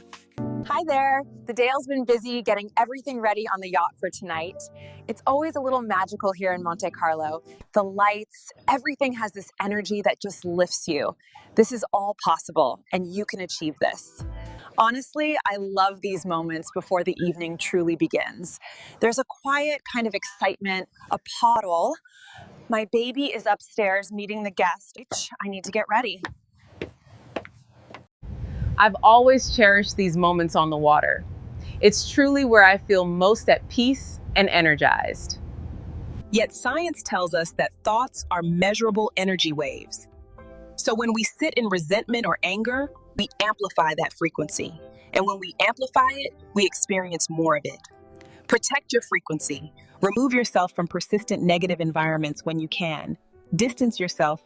Speaker 19: Hi there. The Dale's been busy getting everything ready on the yacht for tonight. It's always a little magical here in Monte Carlo. The lights, everything has this energy that just lifts you. This is all possible, and you can achieve this. Honestly, I love these moments before the evening truly begins. There's a quiet kind of excitement, a poddle. My baby is upstairs meeting the guest. I need to get ready.
Speaker 10: I've always cherished these moments on the water. It's truly where I feel most at peace and energized.
Speaker 8: Yet science tells us that thoughts are measurable energy waves. So when we sit in resentment or anger, we amplify that frequency. And when we amplify it, we experience more of it. Protect your frequency. Remove yourself from persistent negative environments when you can. Distance yourself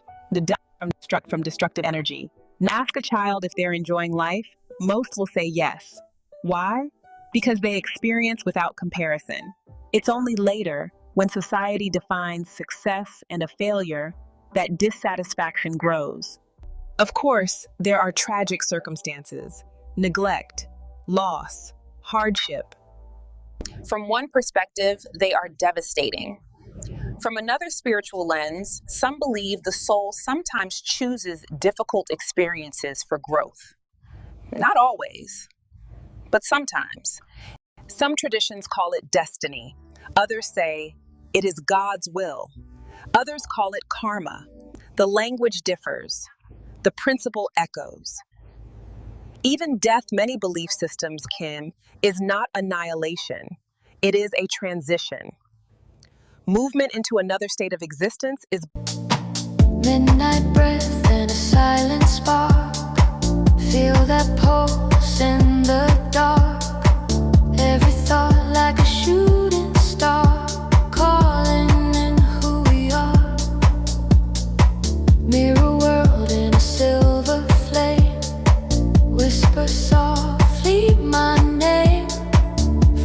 Speaker 8: from destructive energy. Ask a child if they're enjoying life. Most will say yes. Why? Because they experience without comparison. It's only later, when society defines success and a failure, that dissatisfaction grows. Of course, there are tragic circumstances, neglect, loss, hardship.
Speaker 10: From one perspective, they are devastating. From another spiritual lens, some believe the soul sometimes chooses difficult experiences for growth. Not always, but sometimes. Some traditions call it destiny. Others say it is God's will. Others call it karma. The language differs. The principle echoes. Even death, many belief systems, Kim, is not annihilation. It is a transition. Movement into another state of existence is
Speaker 1: Midnight breath and a silent spark. Feel that pulse in the dark. Every thought like a shooting star, calling in who we are. Mirror world in a silver flame. Whisper softly my name.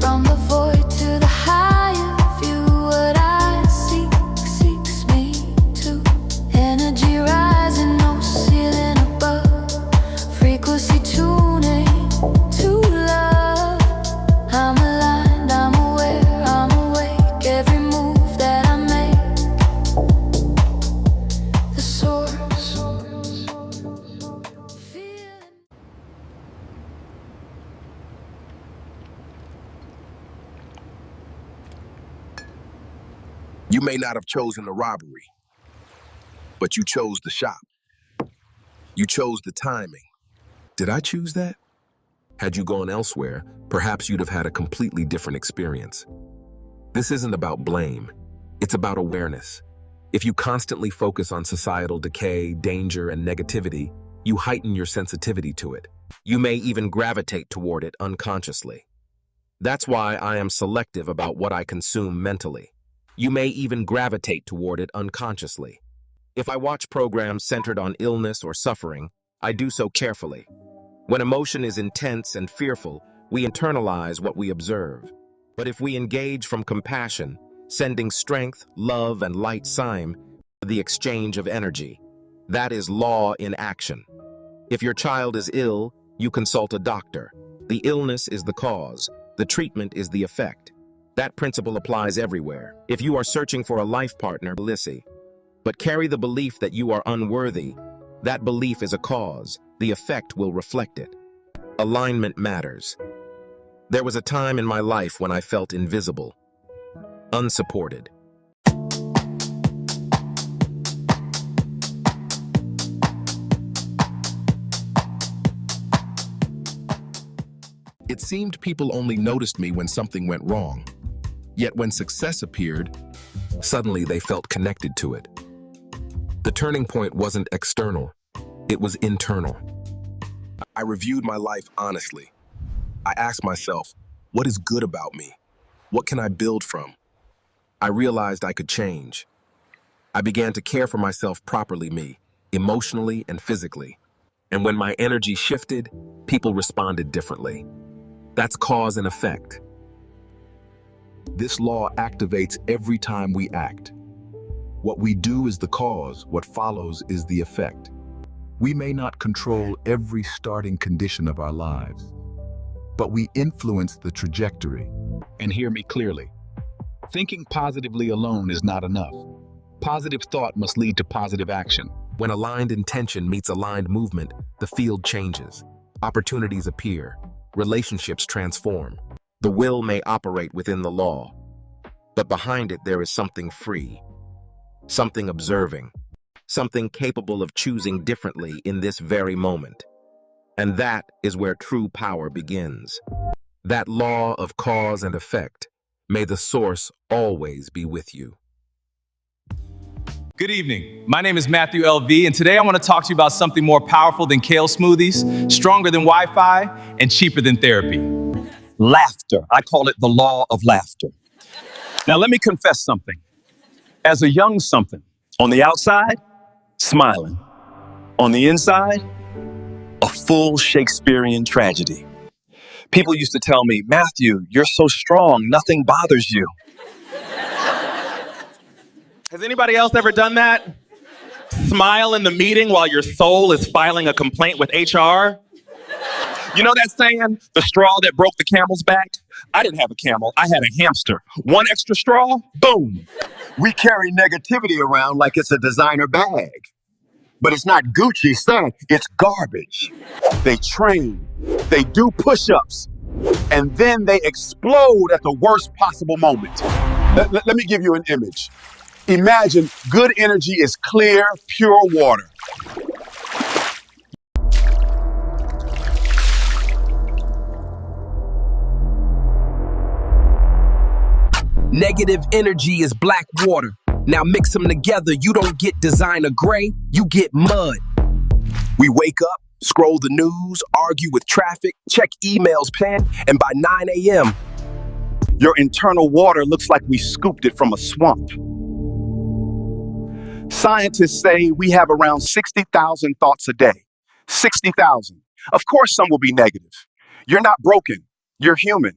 Speaker 1: From the void to the higher view, what I seek seeks me too. Energy rising, no ceiling above. Frequency tuning to love. I'm aligned, I'm aware, I'm awake. Every move that I make, the source.
Speaker 2: You may not have chosen the robbery, but you chose the shop. You chose the timing. Did I choose that? Had you gone elsewhere, perhaps you'd have had a completely different experience. This isn't about blame. It's about awareness. If you constantly focus on societal decay, danger, and negativity, you heighten your sensitivity to it. You may even gravitate toward it unconsciously. That's why I am selective about what I consume mentally. You may even gravitate toward it unconsciously. If I watch programs centered on illness or suffering, I do so carefully. When emotion is intense and fearful, we internalize what we observe. But if we engage from compassion, sending strength, love, and light sign, the exchange of energy, that is law in action. If your child is ill, you consult a doctor. The illness is the cause. The treatment is the effect. That principle applies everywhere. If you are searching for a life partner, listen. But carry the belief that you are unworthy. That belief is a cause. The effect will reflect it. Alignment matters. There was a time in my life when I felt invisible, unsupported. It seemed people only noticed me when something went wrong. Yet when success appeared, suddenly they felt connected to it. The turning point wasn't external, it was internal. I reviewed my life honestly. I asked myself, what is good about me? What can I build from? I realized I could change. I began to care for myself properly, emotionally and physically. And when my energy shifted, people responded differently. That's cause and effect. This law activates every time we act. What we do is the cause, what follows is the effect. We may not control every starting condition of our lives, but we influence the trajectory.
Speaker 7: And hear me clearly. Thinking positively alone is not enough. Positive thought must lead to positive action.
Speaker 2: When aligned intention meets aligned movement, the field changes. Opportunities appear. Relationships transform. The will may operate within the law, but behind it there is something free, something observing, something capable of choosing differently in this very moment. And that is where true power begins. That law of cause and effect. May the source always be with you.
Speaker 14: Good evening. My name is Matthew LV, and today I want to talk to you about something more powerful than kale smoothies, stronger than Wi-Fi, and cheaper than therapy.
Speaker 20: Laughter. I call it the law of laughter. Now, let me confess something. As a young something, on the outside, smiling. On the inside, a full Shakespearean tragedy. People used to tell me, Matthew, you're so strong, nothing bothers you.
Speaker 23: Has anybody else ever done that? Smile in the meeting while your soul is filing a complaint with HR? You know that saying, the straw that broke the camel's back? I didn't have a camel, I had a hamster. One extra straw, boom.
Speaker 24: We carry negativity around like it's a designer bag. But it's not Gucci, son, it's garbage. They train, they do push-ups, and then they explode at the worst possible moment. Let me give you an image. Imagine good energy is clear, pure water.
Speaker 25: Negative energy is black water. Now mix them together, you don't get designer gray, you get mud. We wake up, scroll the news, argue with traffic, check emails, and by 9 a.m.,
Speaker 24: your internal water looks like we scooped it from a swamp. Scientists say we have around 60,000 thoughts a day. 60,000. Of course some will be negative. You're not broken, you're human.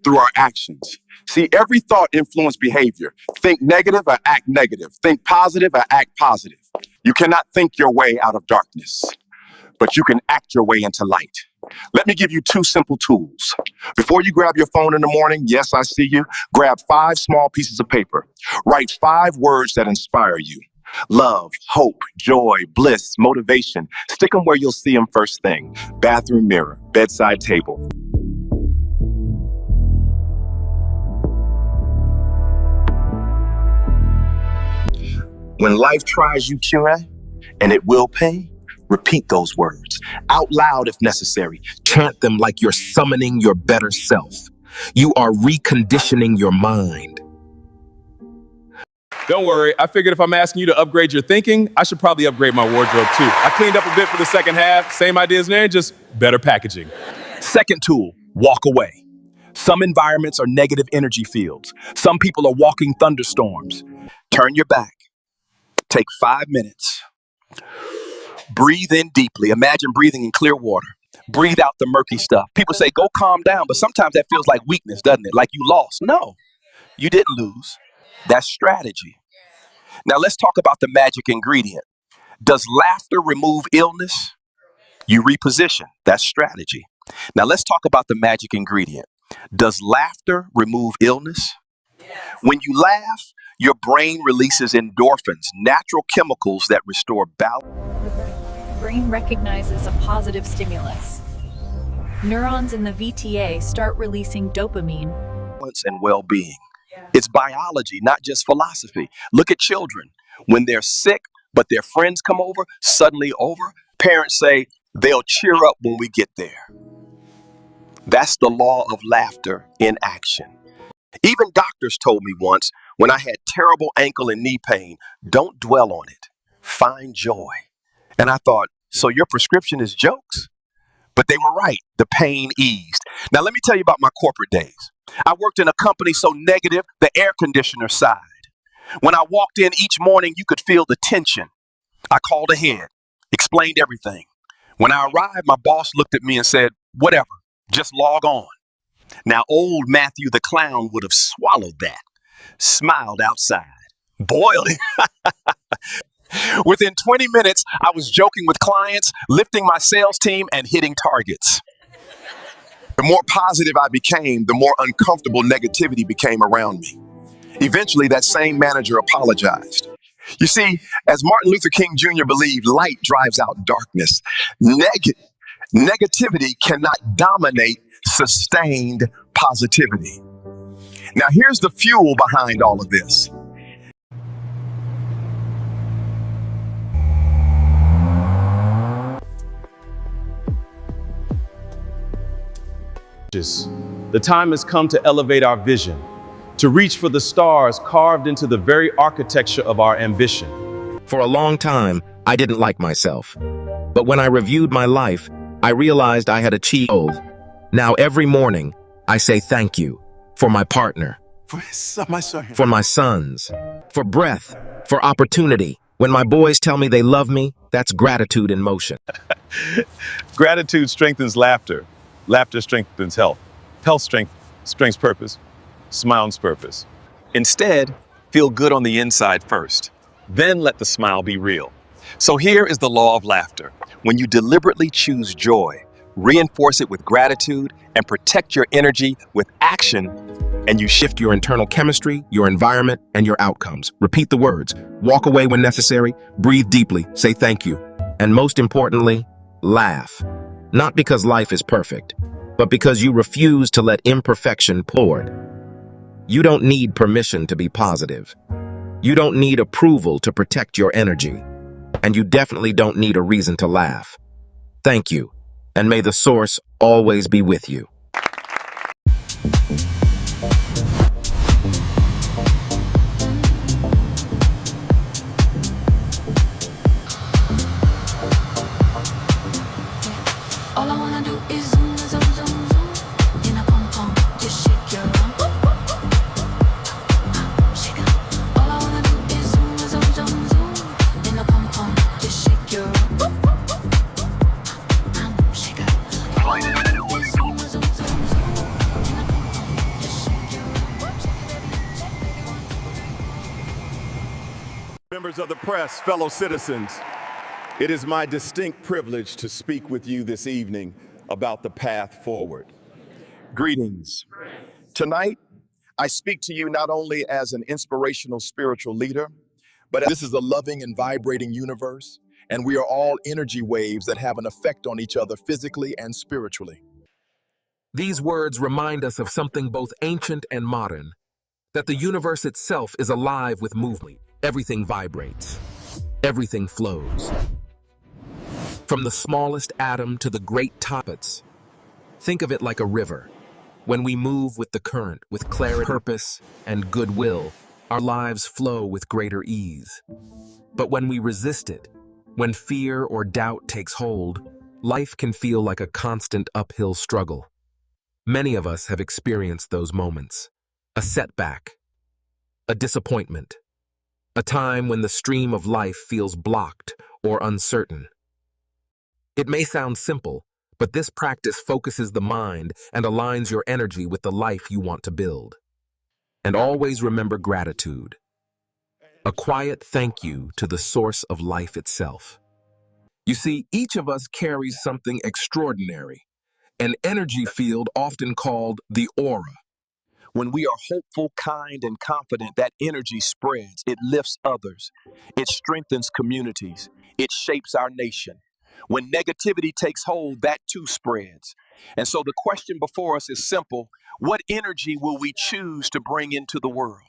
Speaker 24: Through our actions. See, every thought influences behavior. Think negative or act negative. Think positive or act positive. You cannot think your way out of darkness, but you can act your way into light. Let me give you two simple tools. Before you grab your phone in the morning, yes, I see you, grab 5 small pieces of paper. Write 5 words that inspire you. Love, hope, joy, bliss, motivation. Stick them where you'll see them first thing. Bathroom mirror, bedside table. When life tries you, Kira, and it will pay, repeat those words out loud if necessary.
Speaker 2: Chant them like you're summoning your better self. You are reconditioning your mind.
Speaker 14: Don't worry, I figured if I'm asking you to upgrade your thinking, I should probably upgrade my wardrobe too. I cleaned up a bit for the second half, same ideas there, just better packaging.
Speaker 20: Second tool, walk away. Some environments are negative energy fields. Some people are walking thunderstorms. Turn your back. Take 5 minutes. Breathe in deeply. Imagine breathing in clear water. Breathe out the murky stuff. People say, go calm down, but sometimes that feels like weakness, doesn't it? Like you lost. No, you didn't lose. That's strategy. Now let's talk about the magic ingredient. Does laughter remove illness? You reposition. That's strategy. Now let's talk about the magic ingredient. Does laughter remove illness? When you laugh, your brain releases endorphins, natural chemicals that restore balance.
Speaker 17: Brain recognizes a positive stimulus. Neurons in the VTA start releasing dopamine.
Speaker 20: And well-being. It's biology, not just philosophy. Look at children. When they're sick, but their friends come over, suddenly over, parents say, they'll cheer up when we get there. That's the law of laughter in action. Even doctors told me once, when I had terrible ankle and knee pain, don't dwell on it. Find joy. And I thought, so your prescription is jokes? But they were right. The pain eased. Now let me tell you about my corporate days. I worked in a company so negative, the air conditioner sighed. When I walked in each morning, you could feel the tension. I called ahead, explained everything. When I arrived, my boss looked at me and said, "Whatever, just log on." Now, old Matthew the clown would have swallowed that, smiled outside, boiled it. Within 20 minutes, I was joking with clients, lifting my sales team, and hitting targets. The more positive I became, the more uncomfortable negativity became around me. Eventually, that same manager apologized. You see, as Martin Luther King Jr. believed, light drives out darkness. Negativity cannot dominate sustained positivity. Now, here's the fuel behind all of this.
Speaker 14: The time has come to elevate our vision, to reach for the stars carved into the very architecture of our ambition.
Speaker 2: For a long time, I didn't like myself. But when I reviewed my life, I realized I had achieved. Now every morning, I say thank you for my partner, for my sons, for breath, for opportunity. When my boys tell me they love me, that's gratitude in motion.
Speaker 5: Gratitude strengthens laughter. Laughter strengthens health. Health strengthens purpose. Smiles purpose.
Speaker 23: Instead, feel good on the inside first. Then let the smile be real. So here is the law of laughter. When you deliberately choose joy, reinforce it with gratitude, and protect your energy with action,
Speaker 2: and you shift your internal chemistry, your environment, and your outcomes. Repeat the words. Walk away when necessary. Breathe deeply. Say thank you. And most importantly, laugh. Not because life is perfect, but because you refuse to let imperfection pour. You don't need permission to be positive. You don't need approval to protect your energy. And you definitely don't need a reason to laugh. Thank you, and may the source always be with you.
Speaker 1: All I wanna do is zoom, zoom, zoom, zoom. In a pom pom, just shake your rump. Shake it. All I wanna do is zoom, zoom, zoom, zoom. In a pom pom, just shake your rump. Shake it. All I wanna do is zoom, zoom, zoom, zoom. In a pom pom, just shake your rump. Shake it, baby, shake, baby, 1, 2, 3.
Speaker 12: Members of the press, fellow citizens, it is my distinct privilege to speak with you this evening about the path forward.
Speaker 24: Greetings. Tonight, I speak to you not only as an inspirational spiritual leader, but this is a loving and vibrating universe, and we are all energy waves that have an effect on each other physically and spiritually.
Speaker 2: These words remind us of something both ancient and modern, that the universe itself is alive with movement. Everything vibrates. Everything flows. From the smallest atom to the great topics. Think of it like a river. When we move with the current, with clarity, purpose, and goodwill, our lives flow with greater ease. But when we resist it, when fear or doubt takes hold, life can feel like a constant uphill struggle. Many of us have experienced those moments. A setback, a disappointment, a time when the stream of life feels blocked or uncertain. It may sound simple, but this practice focuses the mind and aligns your energy with the life you want to build. And always remember gratitude, a quiet thank you to the source of life itself. You see, each of us carries something extraordinary, an energy field often called the aura.
Speaker 20: when we are hopeful, kind, and confident, that energy spreads. It lifts others. It strengthens communities. It shapes our nation. When negativity takes hold, that too spreads. And so the question before us is simple. What energy will we choose to bring into the world?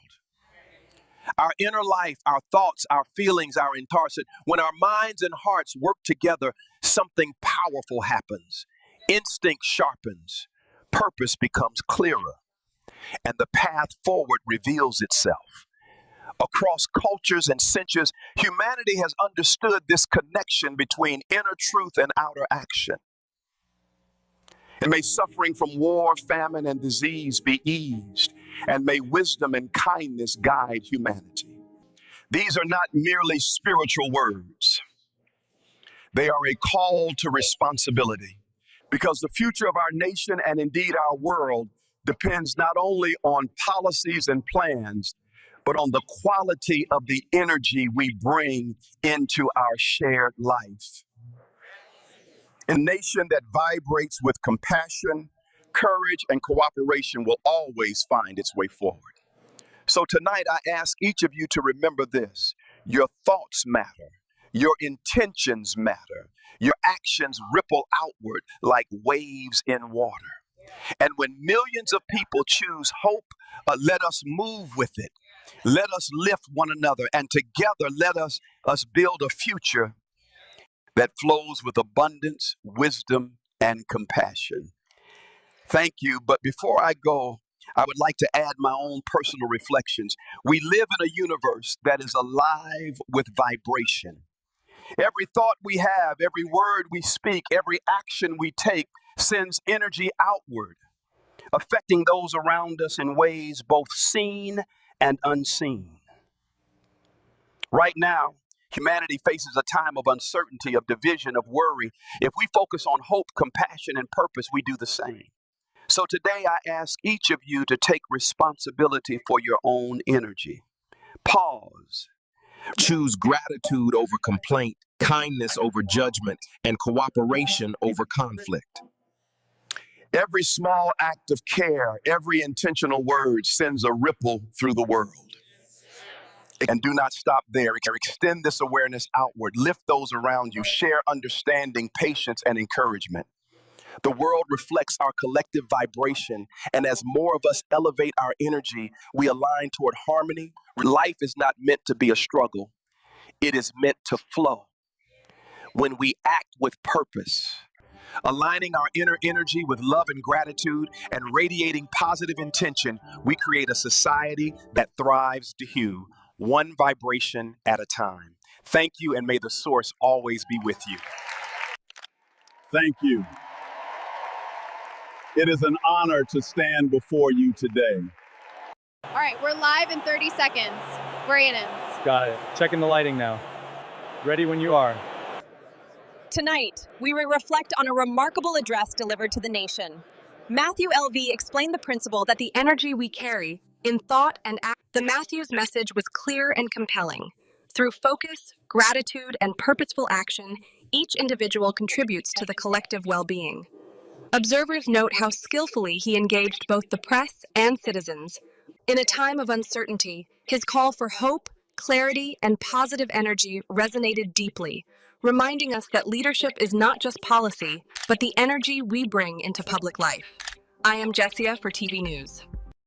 Speaker 20: Our inner life, our thoughts, our feelings, our intention, when our minds and hearts work together, something powerful happens. Instinct sharpens. Purpose becomes clearer. And the path forward reveals itself. Across cultures and centuries, humanity has understood this connection between inner truth and outer action. And may suffering from war, famine, and disease be eased, and may wisdom and kindness guide humanity. These are not merely spiritual words.
Speaker 24: They are a call to responsibility because the future of our nation and indeed our world depends not only on policies and plans, but on the quality of the energy we bring into our shared life. A nation that vibrates with compassion, courage, and cooperation will always find its way forward. So tonight, I ask each of you to remember this. Your thoughts matter. Your intentions matter. Your actions ripple outward like waves in water. And when millions of people choose hope, let us move with it. Let us lift one another, and together let us build a future that flows with abundance, wisdom, and compassion. Thank you. But before I go, I would like to add my own personal reflections. We live in a universe that is alive with vibration. Every thought we have, every word we speak, every action we take sends energy outward, affecting those around us in ways both seen and unseen. Right now, humanity faces a time of uncertainty, of division, of worry. If we focus on hope, compassion, and purpose, we do the same. So today I ask each of you to take responsibility for your own energy. Pause.
Speaker 2: Choose gratitude over complaint, kindness over judgment, and cooperation over conflict.
Speaker 24: Every small act of care, every intentional word sends a ripple through the world. And do not stop there. Extend this awareness outward. Lift those around you. Share understanding, patience, and encouragement. The world reflects our collective vibration, and as more of us elevate our energy, we align toward harmony. Life is not meant to be a struggle. It is meant to flow. When we act with purpose, aligning our inner energy with love and gratitude and radiating positive intention, we create a society that thrives to hue, one vibration at a time. Thank you, and may the source always be with you.
Speaker 12: Thank you. It is an honor to stand before you today.
Speaker 6: All right, we're live in 30 seconds. Brandon's.
Speaker 3: Got it. Checking the lighting now. Ready when you are.
Speaker 11: Tonight, we will reflect on a remarkable address delivered to the nation. Matthew L.V. explained the principle that the energy we carry in thought and act. The Matthew's message was clear and compelling. Through focus, gratitude, and purposeful action, each individual contributes to the collective well-being. Observers note how skillfully he engaged both the press and citizens. In a time of uncertainty, his call for hope, clarity, and positive energy resonated deeply, reminding us that leadership is not just policy, but the energy we bring into public life. I am Jessia for TV News.